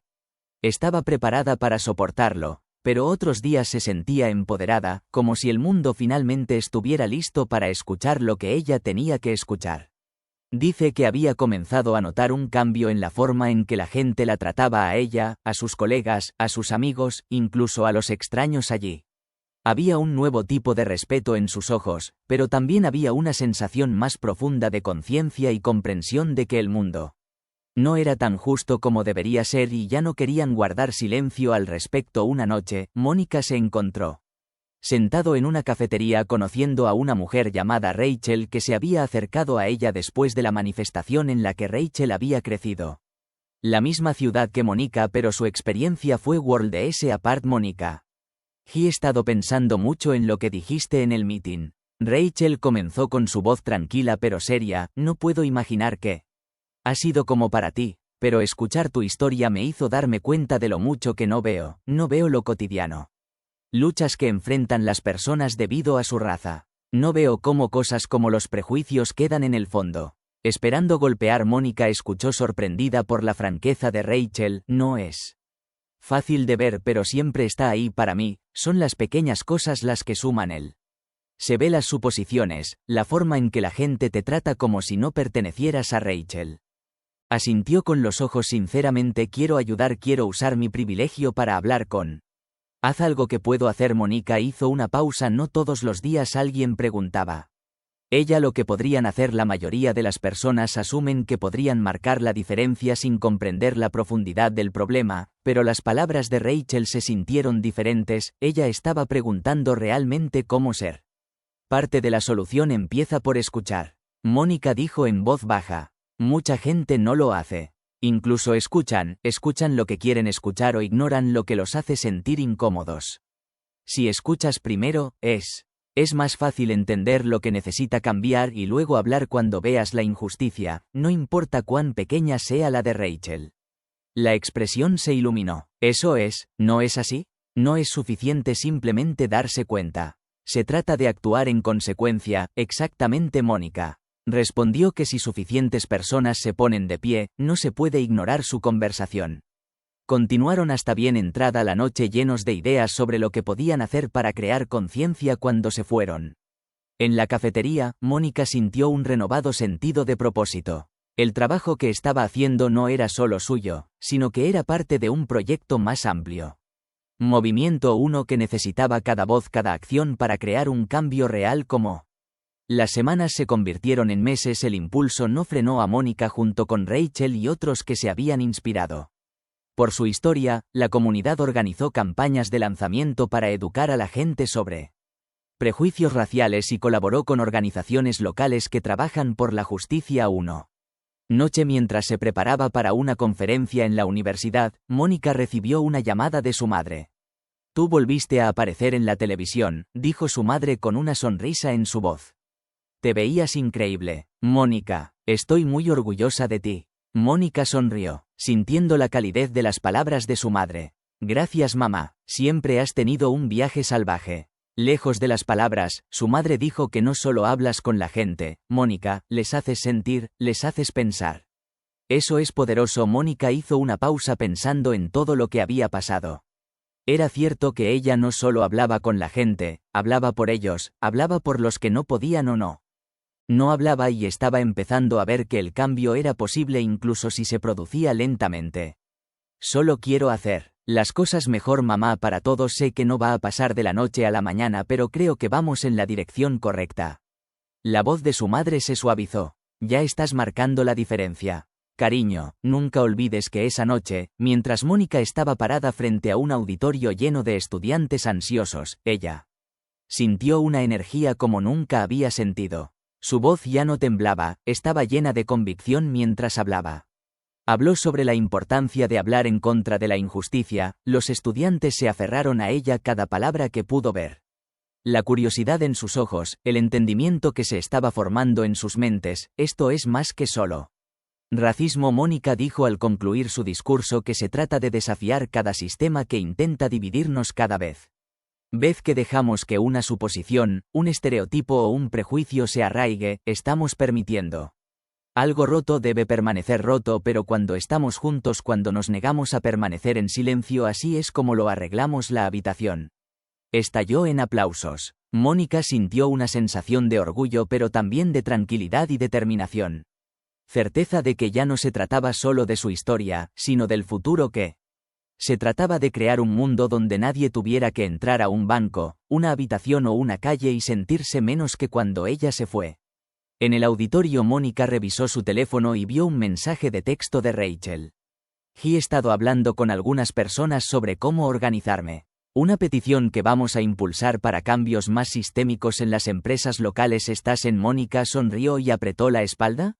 estaba preparada para soportarlo, pero otros días se sentía empoderada, como si el mundo finalmente estuviera listo para escuchar lo que ella tenía que escuchar. Dice que había comenzado a notar un cambio en la forma en que la gente la trataba a ella, a sus colegas, a sus amigos, incluso a los extraños allí. Había un nuevo tipo de respeto en sus ojos, pero también había una sensación más profunda de conciencia y comprensión de que el mundo no era tan justo como debería ser y ya no querían guardar silencio al respecto. Una noche, Mónica se encontró sentado en una cafetería conociendo a una mujer llamada Rachel que se había acercado a ella después de la manifestación en la que Rachel había crecido. La misma ciudad que Mónica, pero su experiencia fue World Apart. Mónica: he estado pensando mucho en lo que dijiste en el meeting. Rachel comenzó con su voz tranquila pero seria: no puedo imaginar qué ha sido como para ti, pero escuchar tu historia me hizo darme cuenta de lo mucho que no veo lo cotidiano. Luchas que enfrentan las personas debido a su raza. No veo cómo cosas como los prejuicios quedan en el fondo. Esperando golpear. Mónica escuchó sorprendida por la franqueza de Rachel. No es fácil de ver, pero siempre está ahí para mí, son las pequeñas cosas las que suman él. Se ve las suposiciones, la forma en que la gente te trata como si no pertenecieras a Rachel. Asintió con los ojos sinceramente. Quiero ayudar, quiero usar mi privilegio para hablar con. Haz algo que puedo hacer. Mónica hizo una pausa. No todos los días alguien preguntaba. Ella lo que podrían hacer. La mayoría de las personas asumen que podrían marcar la diferencia sin comprender la profundidad del problema, pero las palabras de Rachel se sintieron diferentes. Ella estaba preguntando realmente cómo ser parte de la solución. Empieza por escuchar. Mónica dijo en voz baja. Mucha gente no lo hace. Incluso escuchan lo que quieren escuchar o ignoran lo que los hace sentir incómodos. Si escuchas primero, es más fácil entender lo que necesita cambiar y luego hablar cuando veas la injusticia, no importa cuán pequeña sea la de Rachel. La expresión se iluminó. Eso es, ¿no es así? No es suficiente simplemente darse cuenta. Se trata de actuar en consecuencia. Exactamente. Mónica respondió que si suficientes personas se ponen de pie, no se puede ignorar su conversación. Continuaron hasta bien entrada la noche llenos de ideas sobre lo que podían hacer para crear conciencia. Cuando se fueron en la cafetería, Mónica sintió un renovado sentido de propósito. El trabajo que estaba haciendo no era solo suyo, sino que era parte de un proyecto más amplio. Movimiento 1 que necesitaba cada voz, cada acción para crear un cambio real. Como las semanas se convirtieron en meses, el impulso no frenó a Mónica. Junto con Rachel y otros que se habían inspirado por su historia, la comunidad organizó campañas de lanzamiento para educar a la gente sobre prejuicios raciales y colaboró con organizaciones locales que trabajan por la justicia. Una noche, mientras se preparaba para una conferencia en la universidad, Mónica recibió una llamada de su madre. Tú volviste a aparecer en la televisión, dijo su madre con una sonrisa en su voz. Te veías increíble, Mónica, estoy muy orgullosa de ti. Mónica sonrió, sintiendo la calidez de las palabras de su madre. Gracias, mamá, siempre has tenido un viaje salvaje. Lejos de las palabras, su madre dijo que no solo hablas con la gente, Mónica, les haces sentir, les haces pensar. Eso es poderoso. Mónica hizo una pausa pensando en todo lo que había pasado. Era cierto que ella no solo hablaba con la gente, hablaba por ellos, hablaba por los que no podían o no hablaba, y estaba empezando a ver que el cambio era posible incluso si se producía lentamente. Solo quiero hacer las cosas mejor, mamá, para todos. Sé que no va a pasar de la noche a la mañana, pero creo que vamos en la dirección correcta. La voz de su madre se suavizó. Ya estás marcando la diferencia. Cariño, nunca olvides que esa noche, mientras Mónica estaba parada frente a un auditorio lleno de estudiantes ansiosos, ella sintió una energía como nunca había sentido. Su voz ya no temblaba, estaba llena de convicción mientras hablaba. Habló sobre la importancia de hablar en contra de la injusticia. Los estudiantes se aferraron a ella cada palabra que pudo ver. La curiosidad en sus ojos, el entendimiento que se estaba formando en sus mentes, esto es más que solo racismo. Mónica dijo al concluir su discurso que se trata de desafiar cada sistema que intenta dividirnos. Cada vez que dejamos que una suposición, un estereotipo o un prejuicio se arraigue, estamos permitiendo algo roto. Debe permanecer roto, pero cuando estamos juntos, cuando nos negamos a permanecer en silencio, así es como lo arreglamos. La habitación estalló en aplausos. Mónica sintió una sensación de orgullo, pero también de tranquilidad y determinación. Certeza de que ya no se trataba solo de su historia, sino del futuro que... Se trataba de crear un mundo donde nadie tuviera que entrar a un banco, una habitación o una calle y sentirse menos que cuando ella se fue. En el auditorio Mónica revisó su teléfono y vio un mensaje de texto de Rachel. He estado hablando con algunas personas sobre cómo organizarme. Una petición que vamos a impulsar para cambios más sistémicos en las empresas locales. ¿Estás en? Mónica sonrió y apretó la espalda.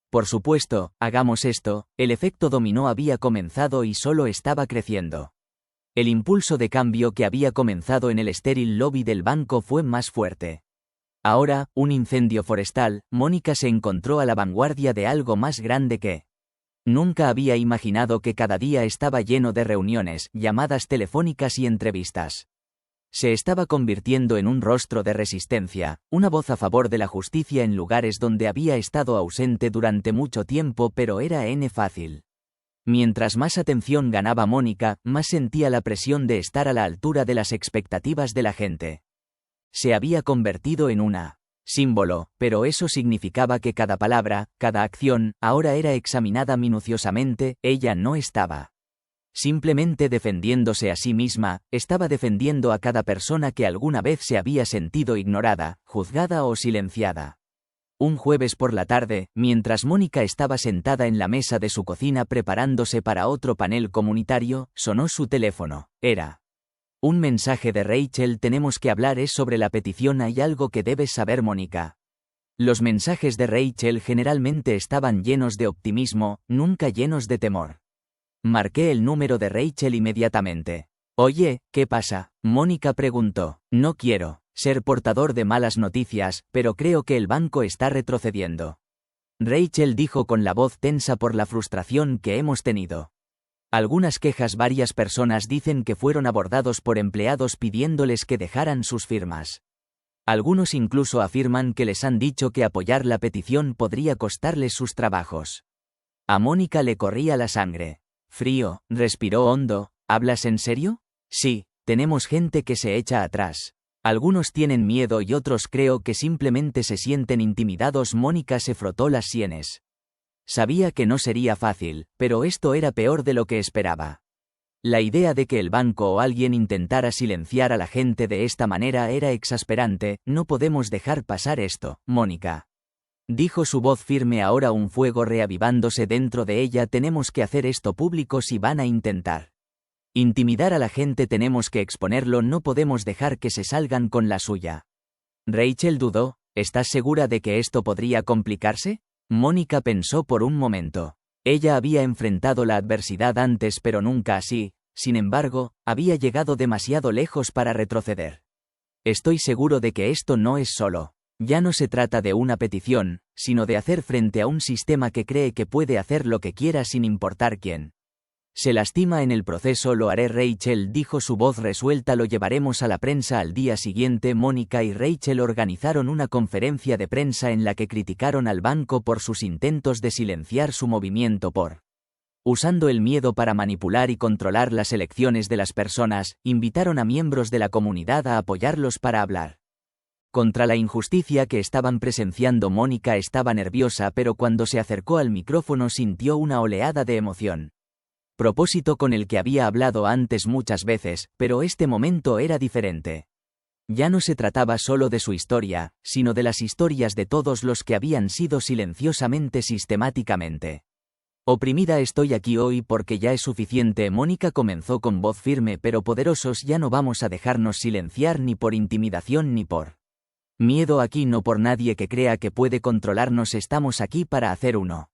Por supuesto, hagamos esto. El efecto dominó había comenzado y solo estaba creciendo. El impulso de cambio que había comenzado en el estéril lobby del banco fue más fuerte. Ahora, un incendio forestal, Mónica se encontró a la vanguardia de algo más grande que... Nunca había imaginado que cada día estaba lleno de reuniones, llamadas telefónicas y entrevistas. Se estaba convirtiendo en un rostro de resistencia, una voz a favor de la justicia en lugares donde había estado ausente durante mucho tiempo, pero era fácil. Mientras más atención ganaba Mónica, más sentía la presión de estar a la altura de las expectativas de la gente. Se había convertido en una símbolo, pero eso significaba que cada palabra, cada acción, ahora era examinada minuciosamente. Ella no estaba simplemente defendiéndose a sí misma, estaba defendiendo a cada persona que alguna vez se había sentido ignorada, juzgada o silenciada. Un jueves por la tarde, mientras Mónica estaba sentada en la mesa de su cocina preparándose para otro panel comunitario, sonó su teléfono. Era un mensaje de Rachel. Tenemos que hablar. Es sobre la petición. Hay algo que debes saber, Mónica. Los mensajes de Rachel generalmente estaban llenos de optimismo, nunca llenos de temor. Marqué el número de Rachel inmediatamente. Oye, ¿qué pasa? Mónica preguntó. No quiero ser portador de malas noticias, pero creo que el banco está retrocediendo. Rachel dijo con la voz tensa por la frustración que hemos tenido. Algunas quejas. Varias personas dicen que fueron abordados por empleados pidiéndoles que dejaran sus firmas. Algunos incluso afirman que les han dicho que apoyar la petición podría costarles sus trabajos. A Mónica le corría la sangre. Frío, respiró hondo. ¿Hablas en serio? Sí, tenemos gente que se echa atrás. Algunos tienen miedo y otros creo que simplemente se sienten intimidados. Mónica se frotó las sienes. Sabía que no sería fácil, pero esto era peor de lo que esperaba. La idea de que el banco o alguien intentara silenciar a la gente de esta manera era exasperante. No podemos dejar pasar esto, Mónica. Dijo su voz firme, ahora un fuego reavivándose dentro de ella. Tenemos que hacer esto público si van a intentar intimidar a la gente. Tenemos que exponerlo, no podemos dejar que se salgan con la suya. Rachel dudó. ¿Estás segura de que esto podría complicarse? Mónica pensó por un momento. Ella había enfrentado la adversidad antes, pero nunca así. Sin embargo, había llegado demasiado lejos para retroceder. Estoy seguro de que esto no es solo. Ya no se trata de una petición, sino de hacer frente a un sistema que cree que puede hacer lo que quiera sin importar quién se lastima en el proceso. Lo haré, Rachel dijo, su voz resuelta. Lo llevaremos a la prensa. Al día siguiente, Mónica y Rachel organizaron una conferencia de prensa en la que criticaron al banco por sus intentos de silenciar su movimiento por usando el miedo para manipular y controlar las elecciones de las personas. Invitaron a miembros de la comunidad a apoyarlos para hablar contra la injusticia que estaban presenciando. Mónica estaba nerviosa, pero cuando se acercó al micrófono sintió una oleada de emoción. Propósito con el que había hablado antes muchas veces, pero este momento era diferente. Ya no se trataba solo de su historia, sino de las historias de todos los que habían sido silenciosamente sistemáticamente oprimida. Estoy aquí hoy porque ya es suficiente. Mónica comenzó con voz firme pero poderosos. Ya no vamos a dejarnos silenciar ni por intimidación ni por miedo. Aquí no por nadie que crea que puede controlarnos. Estamos aquí para hacer uno.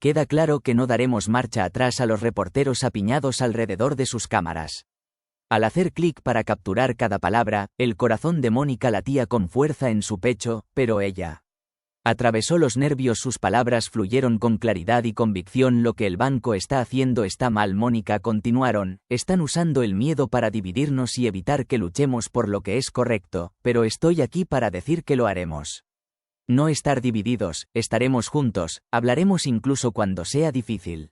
Queda claro que no daremos marcha atrás. A los reporteros apiñados alrededor de sus cámaras. Al hacer clic para capturar cada palabra, el corazón de Mónica latía con fuerza en su pecho, pero ella atravesó los nervios. Sus palabras fluyeron con claridad y convicción. Lo que el banco está haciendo está mal, Mónica, continuaron. Están usando el miedo para dividirnos y evitar que luchemos por lo que es correcto, pero estoy aquí para decir que lo haremos. No estar divididos, estaremos juntos, hablaremos incluso cuando sea difícil.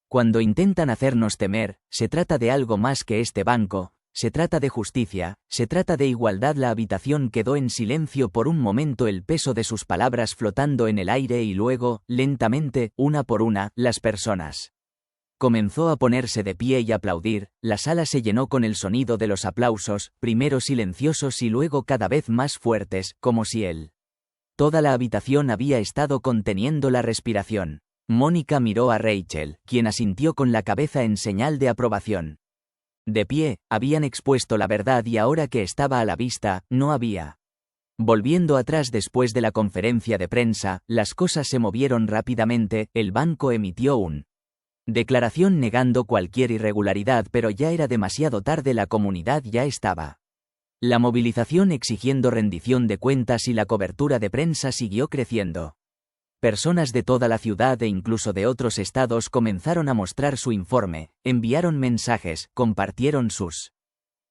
Cuando intentan hacernos temer, se trata de algo más que este banco, se trata de justicia, se trata de igualdad. La habitación quedó en silencio por un momento, el peso de sus palabras flotando en el aire, y luego, lentamente, una por una, las personas comenzó a ponerse de pie y aplaudir. La sala se llenó con el sonido de los aplausos, primero silenciosos y luego cada vez más fuertes, como si toda la habitación había estado conteniendo la respiración. Mónica miró a Rachel, quien asintió con la cabeza en señal de aprobación. De pie, habían expuesto la verdad y ahora que estaba a la vista, no había. Volviendo atrás después de la conferencia de prensa, las cosas se movieron rápidamente. El banco emitió una declaración negando cualquier irregularidad, pero ya era demasiado tarde. La comunidad ya estaba. La movilización exigiendo rendición de cuentas y la cobertura de prensa siguió creciendo. Personas de toda la ciudad e incluso de otros estados comenzaron a mostrar su informe, enviaron mensajes, compartieron sus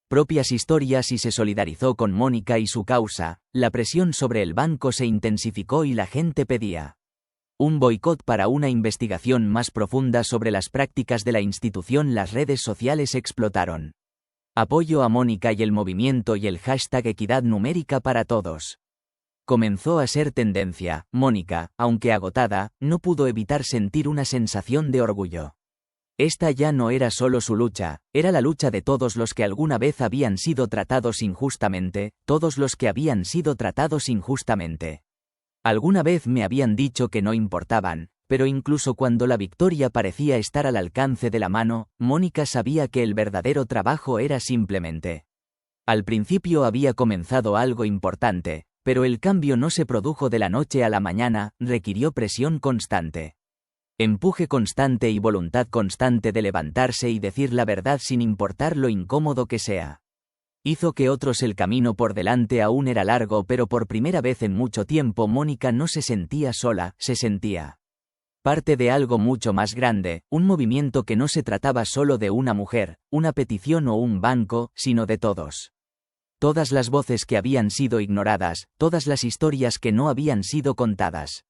propias historias y se solidarizó con Mónica y su causa. La presión sobre el banco se intensificó y la gente pedía un boicot para una investigación más profunda sobre las prácticas de la institución. Las redes sociales explotaron. Apoyo a Mónica y el movimiento y el hashtag equidad numérica para todos comenzó a ser tendencia. Mónica, aunque agotada, no pudo evitar sentir una sensación de orgullo. Esta ya no era solo su lucha, era la lucha de todos los que alguna vez habían sido tratados injustamente, todos los que habían sido tratados injustamente. Alguna vez me habían dicho que no importaban, pero incluso cuando la victoria parecía estar al alcance de la mano, Mónica sabía que el verdadero trabajo era simplemente. Al principio había comenzado algo importante, pero el cambio no se produjo de la noche a la mañana, requirió presión constante. Empuje constante y voluntad constante de levantarse y decir la verdad sin importar lo incómodo que sea. Hizo que otros. El camino por delante aún era largo, pero por primera vez en mucho tiempo Mónica no se sentía sola, se sentía parte de algo mucho más grande, un movimiento que no se trataba solo de una mujer, una petición o un banco, sino de todos. Todas las voces que habían sido ignoradas, todas las historias que no habían sido contadas.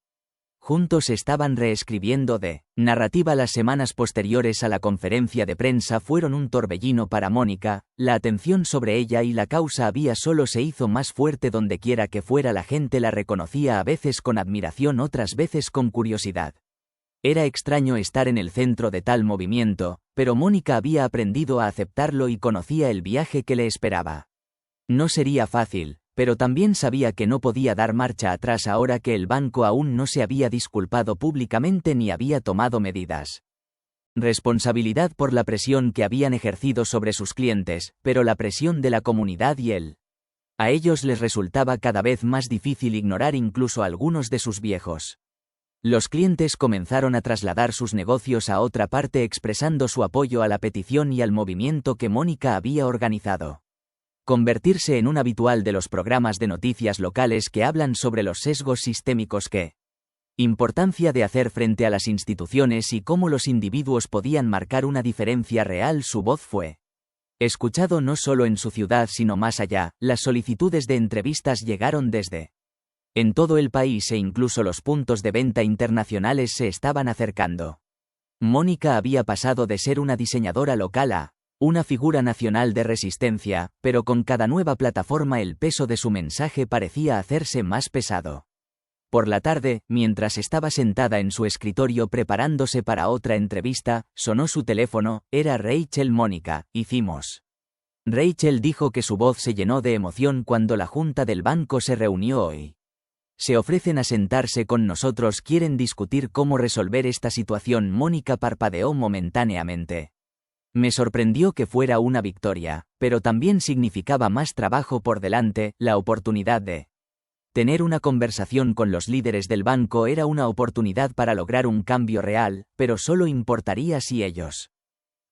Juntos estaban reescribiendo de narrativa. Las semanas posteriores a la conferencia de prensa fueron un torbellino para Mónica. La atención sobre ella y la causa solo se hizo más fuerte. Donde quiera que fuera la gente la reconocía, a veces con admiración, otras veces con curiosidad. Era extraño estar en el centro de tal movimiento, pero Mónica había aprendido a aceptarlo y conocía el viaje que le esperaba. No sería fácil, pero también sabía que no podía dar marcha atrás ahora que el banco aún no se había disculpado públicamente ni había tomado medidas. Responsabilidad por la presión que habían ejercido sobre sus clientes, pero la presión de la comunidad y a ellos les resultaba cada vez más difícil ignorar incluso algunos de sus viejos. Los clientes comenzaron a trasladar sus negocios a otra parte expresando su apoyo a la petición y al movimiento que Mónica había organizado. Convertirse en un habitual de los programas de noticias locales que hablan sobre los sesgos sistémicos importancia de hacer frente a las instituciones y cómo los individuos podían marcar una diferencia real. Su voz fue escuchado no solo en su ciudad sino más allá. Las solicitudes de entrevistas llegaron desde en todo el país e incluso los puntos de venta internacionales se estaban acercando. Mónica había pasado de ser una diseñadora local a una figura nacional de resistencia, pero con cada nueva plataforma el peso de su mensaje parecía hacerse más pesado. Por la tarde, mientras estaba sentada en su escritorio preparándose para otra entrevista, sonó su teléfono. Era Rachel. Mónica, hicimos. Rachel dijo que su voz se llenó de emoción cuando la junta del banco se reunió hoy. Se ofrecen a sentarse con nosotros, quieren discutir cómo resolver esta situación. Mónica parpadeó momentáneamente. Me sorprendió que fuera una victoria, pero también significaba más trabajo por delante. La oportunidad de tener una conversación con los líderes del banco era una oportunidad para lograr un cambio real, pero solo importaría si ellos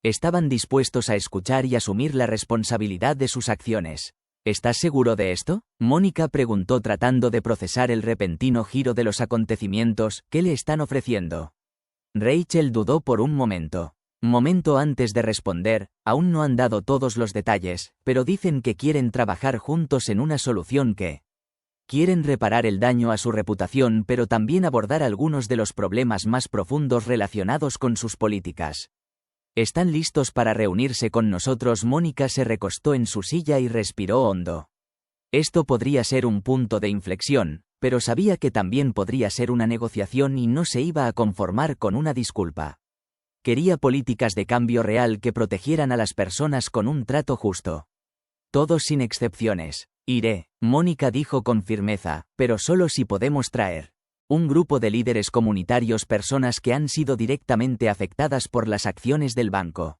estaban dispuestos a escuchar y asumir la responsabilidad de sus acciones. ¿Estás seguro de esto?, Mónica preguntó tratando de procesar el repentino giro de los acontecimientos. ¿Qué le están ofreciendo? Rachel dudó por un momento antes de responder. Aún no han dado todos los detalles, pero dicen que quieren trabajar juntos en una solución que quieren reparar el daño a su reputación, pero también abordar algunos de los problemas más profundos relacionados con sus políticas. ¿Están listos para reunirse con nosotros? Mónica se recostó en su silla y respiró hondo. Esto podría ser un punto de inflexión, pero sabía que también podría ser una negociación y no se iba a conformar con una disculpa. Quería políticas de cambio real que protegieran a las personas con un trato justo. Todos sin excepciones. Iré, Mónica dijo con firmeza, pero solo si podemos traer un grupo de líderes comunitarios, personas que han sido directamente afectadas por las acciones del banco.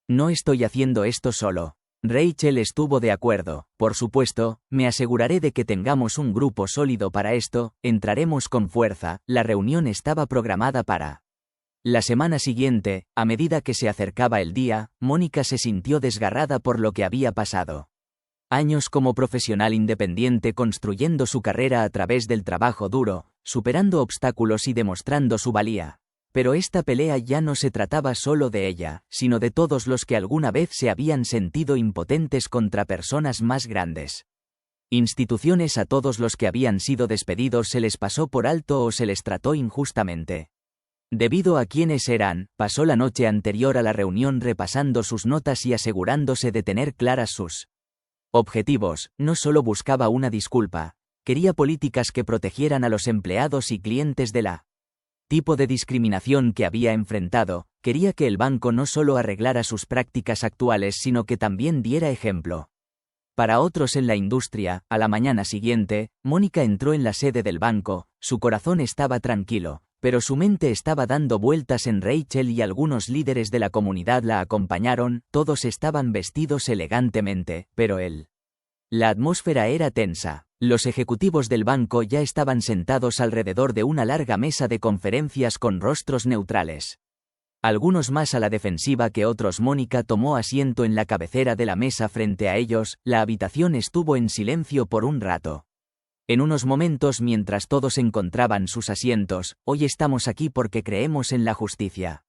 No estoy haciendo esto solo. Rachel estuvo de acuerdo. Por supuesto, me aseguraré de que tengamos un grupo sólido para esto, entraremos con fuerza. La reunión estaba programada para la semana siguiente. A medida que se acercaba el día, Mónica se sintió desgarrada por lo que había pasado. Años como profesional independiente, construyendo su carrera a través del trabajo duro, superando obstáculos y demostrando su valía. Pero esta pelea ya no se trataba solo de ella, sino de todos los que alguna vez se habían sentido impotentes contra personas más grandes. Instituciones. A todos los que habían sido despedidos se les pasó por alto o se les trató injustamente. Debido a quiénes eran, pasó la noche anterior a la reunión repasando sus notas y asegurándose de tener claras sus objetivos. No solo buscaba una disculpa, quería políticas que protegieran a los empleados y clientes de la tipo de discriminación que había enfrentado. Quería que el banco no solo arreglara sus prácticas actuales, sino que también diera ejemplo para otros en la industria. A la mañana siguiente, Mónica entró en la sede del banco. Su corazón estaba tranquilo, pero su mente estaba dando vueltas en Rachel y algunos líderes de la comunidad la acompañaron. Todos estaban vestidos elegantemente, pero la atmósfera era tensa. Los ejecutivos del banco ya estaban sentados alrededor de una larga mesa de conferencias con rostros neutrales. Algunos más a la defensiva que otros. Mónica tomó asiento en la cabecera de la mesa frente a ellos. La habitación estuvo en silencio por un rato. En unos momentos, mientras todos encontraban sus asientos: hoy estamos aquí porque creemos en la justicia.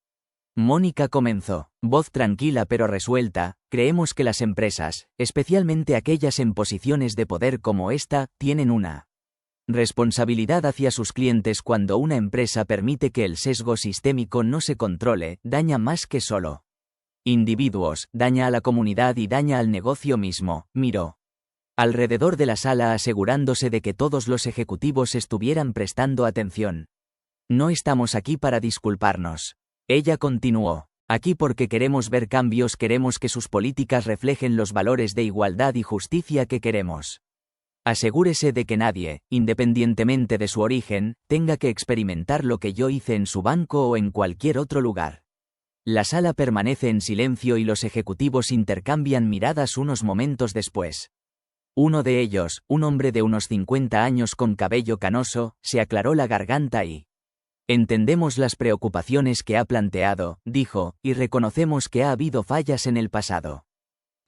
Mónica comenzó, voz tranquila pero resuelta. Creemos que las empresas, especialmente aquellas en posiciones de poder como esta, tienen una responsabilidad hacia sus clientes. Cuando una empresa permite que el sesgo sistémico no se controle, daña más que solo individuos, daña a la comunidad y daña al negocio mismo. Miró alrededor de la sala asegurándose de que todos los ejecutivos estuvieran prestando atención. No estamos aquí para disculparnos. Ella continuó. Aquí porque queremos ver cambios, queremos que sus políticas reflejen los valores de igualdad y justicia que queremos. Asegúrese de que nadie, independientemente de su origen, tenga que experimentar lo que yo hice en su banco o en cualquier otro lugar. La sala permanece en silencio y los ejecutivos intercambian miradas unos momentos después. Uno de ellos, un hombre de unos 50 años con cabello canoso, se aclaró la garganta y entendemos las preocupaciones que ha planteado, dijo, y reconocemos que ha habido fallas en el pasado.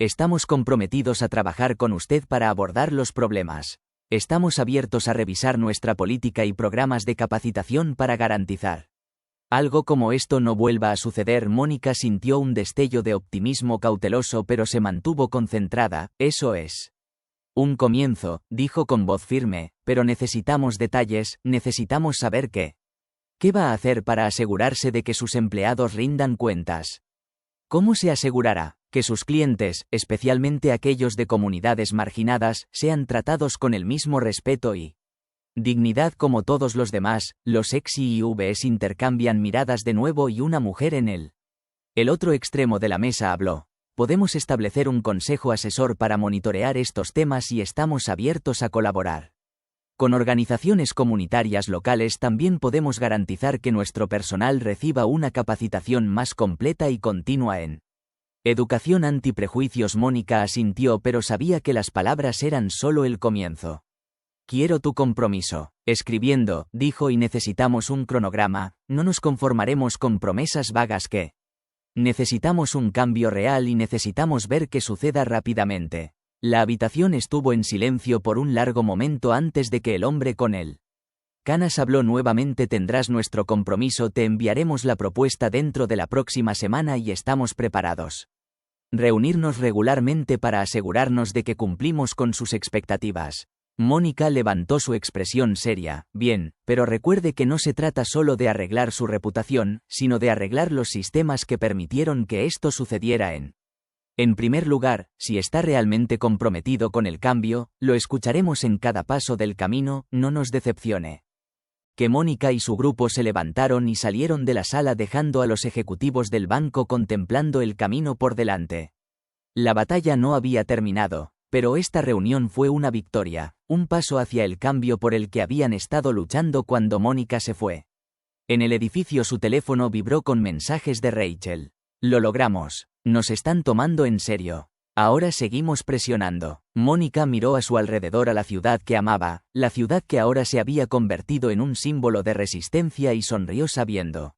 Estamos comprometidos a trabajar con usted para abordar los problemas. Estamos abiertos a revisar nuestra política y programas de capacitación para garantizar algo como esto no vuelva a suceder. Mónica sintió un destello de optimismo cauteloso, pero se mantuvo concentrada. Eso es un comienzo, dijo con voz firme, pero necesitamos detalles, necesitamos saber ¿qué va a hacer para asegurarse de que sus empleados rindan cuentas? ¿Cómo se asegurará que sus clientes, especialmente aquellos de comunidades marginadas, sean tratados con el mismo respeto y dignidad como todos los demás? Los ex-IVs intercambian miradas de nuevo y una mujer en el otro extremo de la mesa habló. Podemos establecer un consejo asesor para monitorear estos temas y estamos abiertos a colaborar con organizaciones comunitarias locales. También podemos garantizar que nuestro personal reciba una capacitación más completa y continua en educación antiprejuicios. Mónica asintió, pero sabía que las palabras eran solo el comienzo. Quiero tu compromiso. Escribiendo, dijo, y necesitamos un cronograma. No nos conformaremos con promesas vagas que necesitamos un cambio real y necesitamos ver que suceda rápidamente. La habitación estuvo en silencio por un largo momento antes de que el hombre con canas habló nuevamente. Tendrás nuestro compromiso, te enviaremos la propuesta dentro de la próxima semana y estamos preparados. Reunirnos regularmente para asegurarnos de que cumplimos con sus expectativas. Mónica levantó su expresión seria. Bien, pero recuerde que no se trata solo de arreglar su reputación, sino de arreglar los sistemas que permitieron que esto sucediera En primer lugar, si está realmente comprometido con el cambio, lo escucharemos en cada paso del camino, no nos decepcione. Que Mónica y su grupo se levantaron y salieron de la sala dejando a los ejecutivos del banco contemplando el camino por delante. La batalla no había terminado, pero esta reunión fue una victoria, un paso hacia el cambio por el que habían estado luchando cuando Mónica se fue. En el edificio su teléfono vibró con mensajes de Rachel. Lo logramos. Nos están tomando en serio. Ahora seguimos presionando. Mónica miró a su alrededor a la ciudad que amaba, la ciudad que ahora se había convertido en un símbolo de resistencia y sonrió sabiendo.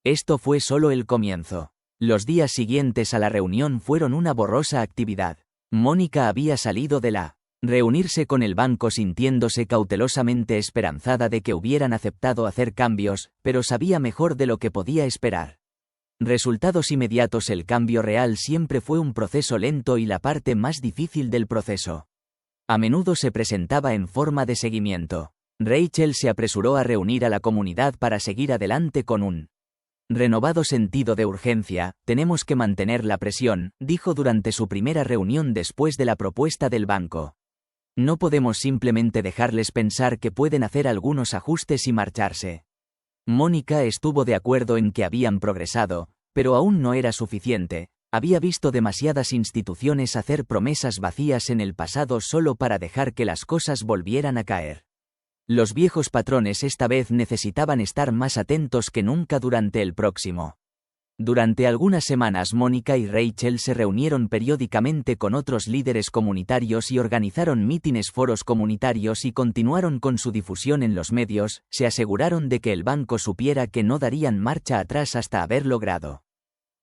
Esto fue solo el comienzo. Los días siguientes a la reunión fueron una borrosa actividad. Mónica había salido de la reunirse con el banco sintiéndose cautelosamente esperanzada de que hubieran aceptado hacer cambios, pero sabía mejor de lo que podía esperar. Resultados inmediatos. El cambio real siempre fue un proceso lento y la parte más difícil del proceso. A menudo se presentaba en forma de seguimiento. Rachel se apresuró a reunir a la comunidad para seguir adelante con un renovado sentido de urgencia. Tenemos que mantener la presión, dijo durante su primera reunión después de la propuesta del banco. No podemos simplemente dejarles pensar que pueden hacer algunos ajustes y marcharse. Mónica estuvo de acuerdo en que habían progresado, pero aún no era suficiente. Había visto demasiadas instituciones hacer promesas vacías en el pasado solo para dejar que las cosas volvieran a caer. Los viejos patrones esta vez necesitaban estar más atentos que nunca durante el próximo. Durante algunas semanas Mónica y Rachel se reunieron periódicamente con otros líderes comunitarios y organizaron mítines foros comunitarios y continuaron con su difusión en los medios. Se aseguraron de que el banco supiera que no darían marcha atrás hasta haber logrado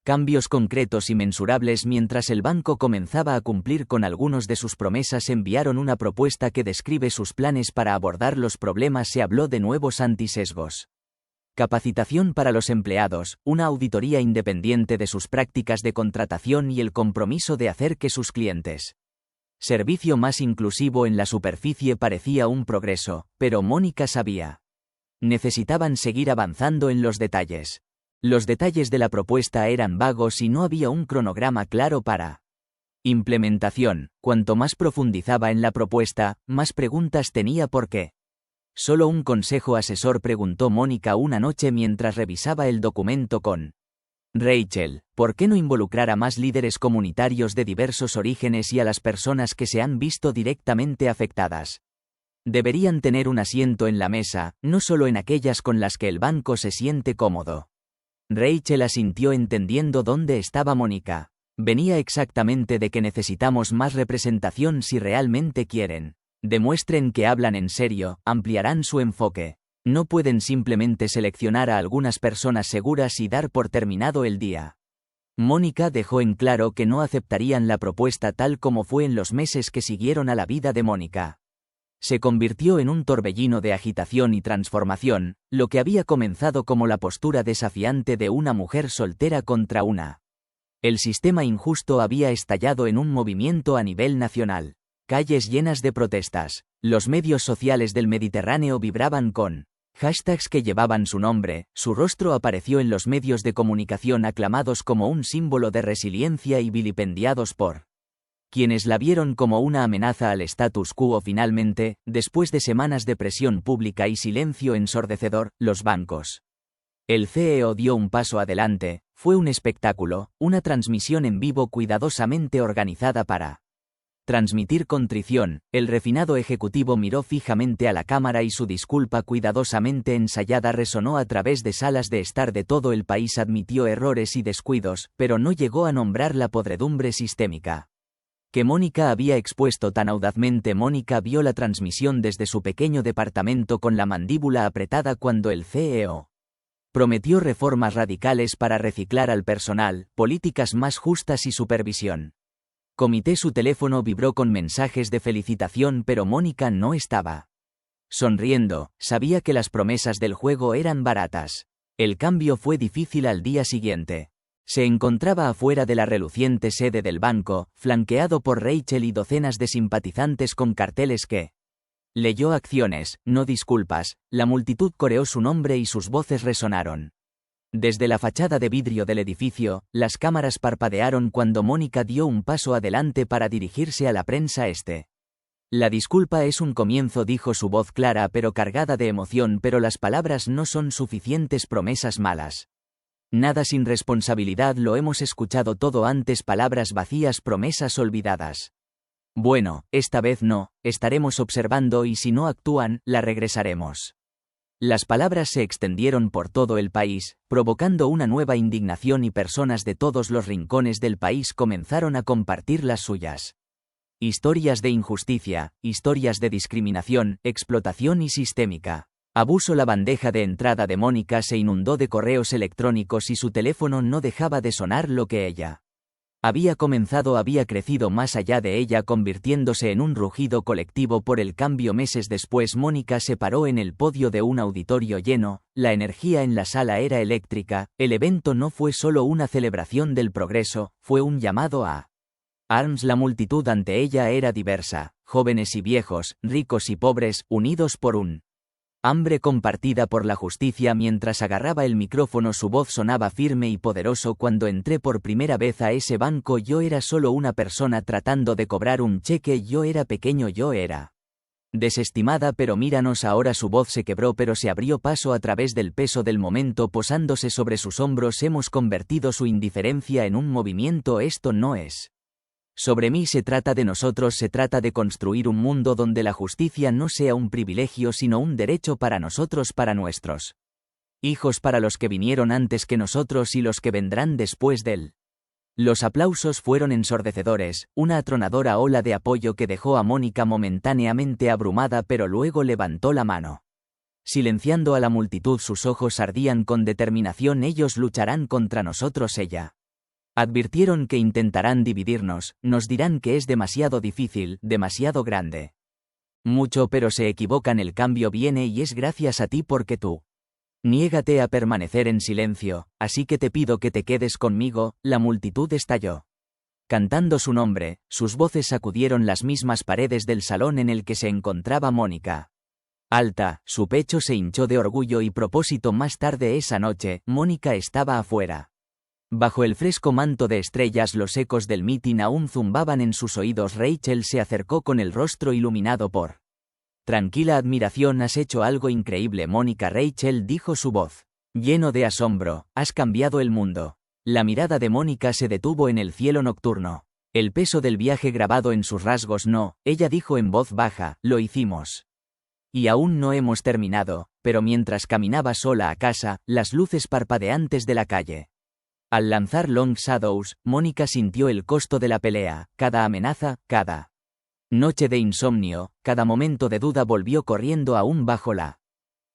cambios concretos y mensurables. Mientras el banco comenzaba a cumplir con algunos de sus promesas, enviaron una propuesta que describe sus planes para abordar los problemas. Se habló de nuevos antisesgos. Capacitación para los empleados, una auditoría independiente de sus prácticas de contratación y el compromiso de hacer que sus clientes servicio más inclusivo. En la superficie parecía un progreso, pero Mónica sabía. Necesitaban seguir avanzando en los detalles. Los detalles de la propuesta eran vagos y no había un cronograma claro para implementación. Cuanto más profundizaba en la propuesta, más preguntas tenía. ¿Por qué? Solo un consejo asesor, preguntó Mónica una noche mientras revisaba el documento con Rachel. ¿Por qué no involucrar a más líderes comunitarios de diversos orígenes y a las personas que se han visto directamente afectadas? Deberían tener un asiento en la mesa, no solo en aquellas con las que el banco se siente cómodo. Rachel asintió entendiendo dónde estaba Mónica. Venía exactamente de que necesitamos más representación si realmente quieren. Demuestren que hablan en serio, ampliarán su enfoque. No pueden simplemente seleccionar a algunas personas seguras y dar por terminado el día. Mónica dejó en claro que no aceptarían la propuesta tal como fue en los meses que siguieron a la vida de Mónica. Se convirtió en un torbellino de agitación y transformación, lo que había comenzado como la postura desafiante de una mujer soltera contra una. El sistema injusto había estallado en un movimiento a nivel nacional. Calles llenas de protestas. Los medios sociales del Mediterráneo vibraban con hashtags que llevaban su nombre. Su rostro apareció en los medios de comunicación aclamados como un símbolo de resiliencia y vilipendiados por quienes la vieron como una amenaza al status quo. Finalmente, después de semanas de presión pública y silencio ensordecedor, los bancos. El CEO dio un paso adelante. Fue un espectáculo, una transmisión en vivo cuidadosamente organizada para transmitir contrición. El refinado ejecutivo miró fijamente a la cámara y su disculpa cuidadosamente ensayada resonó a través de salas de estar de todo el país. Admitió errores y descuidos, pero no llegó a nombrar la podredumbre sistémica que Mónica había expuesto tan audazmente. Mónica vio la transmisión desde su pequeño departamento con la mandíbula apretada cuando el CEO prometió reformas radicales para reciclar al personal, políticas más justas y supervisión. Comité. Su teléfono vibró con mensajes de felicitación, pero Mónica no estaba sonriendo. Sabía que las promesas del juego eran baratas. El cambio fue difícil al día siguiente. Se encontraba afuera de la reluciente sede del banco, flanqueado por Rachel y docenas de simpatizantes con carteles que Leyó acciones, no disculpas. La multitud coreó su nombre y sus voces resonaron. Desde la fachada de vidrio del edificio, las cámaras parpadearon cuando Mónica dio un paso adelante para dirigirse a la prensa. La disculpa es un comienzo, dijo su voz clara pero cargada de emoción, pero las palabras no son suficientes, promesas malas. Nada sin responsabilidad, lo hemos escuchado todo antes, palabras vacías, promesas olvidadas. Bueno, esta vez no, estaremos observando y si no actúan, la regresaremos. Las palabras se extendieron por todo el país, provocando una nueva indignación y personas de todos los rincones del país comenzaron a compartir las suyas. Historias de injusticia, historias de discriminación, explotación y sistémica abuso. La bandeja de entrada de Mónica se inundó de correos electrónicos y su teléfono no dejaba de sonar. Lo que ella había comenzado había crecido más allá de ella, convirtiéndose en un rugido colectivo por el cambio. Meses después, Mónica se paró en el podio de un auditorio lleno, la energía en la sala era eléctrica. El evento no fue solo una celebración del progreso, fue un llamado a arms. La multitud ante ella era diversa, jóvenes y viejos, ricos y pobres, unidos por un hambre compartida por la justicia. Mientras agarraba el micrófono, su voz sonaba firme y poderoso. Cuando entré por primera vez a ese banco, yo era solo una persona tratando de cobrar un cheque. Yo era pequeño, yo era desestimada, pero míranos ahora. Su voz se quebró pero se abrió paso a través del peso del momento posándose sobre sus hombros. Hemos convertido su indiferencia en un movimiento. Esto no es sobre mí, se trata de nosotros, se trata de construir un mundo donde la justicia no sea un privilegio sino un derecho para nosotros, para nuestros hijos, para los que vinieron antes que nosotros y los que vendrán después de él. Los aplausos fueron ensordecedores, una atronadora ola de apoyo que dejó a Mónica momentáneamente abrumada, pero luego levantó la mano. Silenciando a la multitud, sus ojos ardían con determinación. Ellos lucharán contra nosotros, ella advirtieron, que intentarán dividirnos, nos dirán que es demasiado difícil, demasiado grande. Mucho, pero se equivocan, el cambio viene y es gracias a ti porque tú niégate a permanecer en silencio, así que te pido que te quedes conmigo. La multitud estalló cantando su nombre, sus voces sacudieron las mismas paredes del salón en el que se encontraba Mónica. Alta, su pecho se hinchó de orgullo y propósito. Más tarde esa noche, Mónica estaba afuera. Bajo el fresco manto de estrellas, los ecos del mitin aún zumbaban en sus oídos. Rachel se acercó con el rostro iluminado por tranquila admiración. Has hecho algo increíble, Mónica. Rachel, dijo su voz lleno de asombro, has cambiado el mundo. La mirada de Mónica se detuvo en el cielo nocturno. El peso del viaje grabado en sus rasgos. No, ella dijo en voz baja, lo hicimos. Y aún no hemos terminado. Pero mientras caminaba sola a casa, las luces parpadeantes de la calle al lanzar Long Shadows, Mónica sintió el costo de la pelea, cada amenaza, cada noche de insomnio, cada momento de duda volvió corriendo aún bajo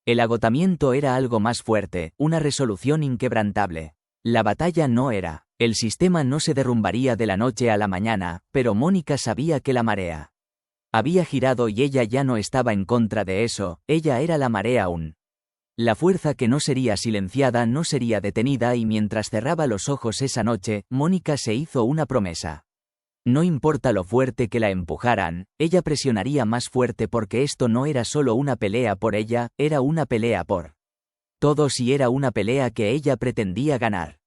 el agotamiento era algo más fuerte, una resolución inquebrantable. La batalla no era, el sistema no se derrumbaría de la noche a la mañana, pero Mónica sabía que la marea había girado y ella ya no estaba en contra de eso, ella era la marea aún. La fuerza que no sería silenciada, no sería detenida. Y mientras cerraba los ojos esa noche, Mónica se hizo una promesa. No importa lo fuerte que la empujaran, ella presionaría más fuerte porque esto no era solo una pelea por ella, era una pelea por todos y era una pelea que ella pretendía ganar.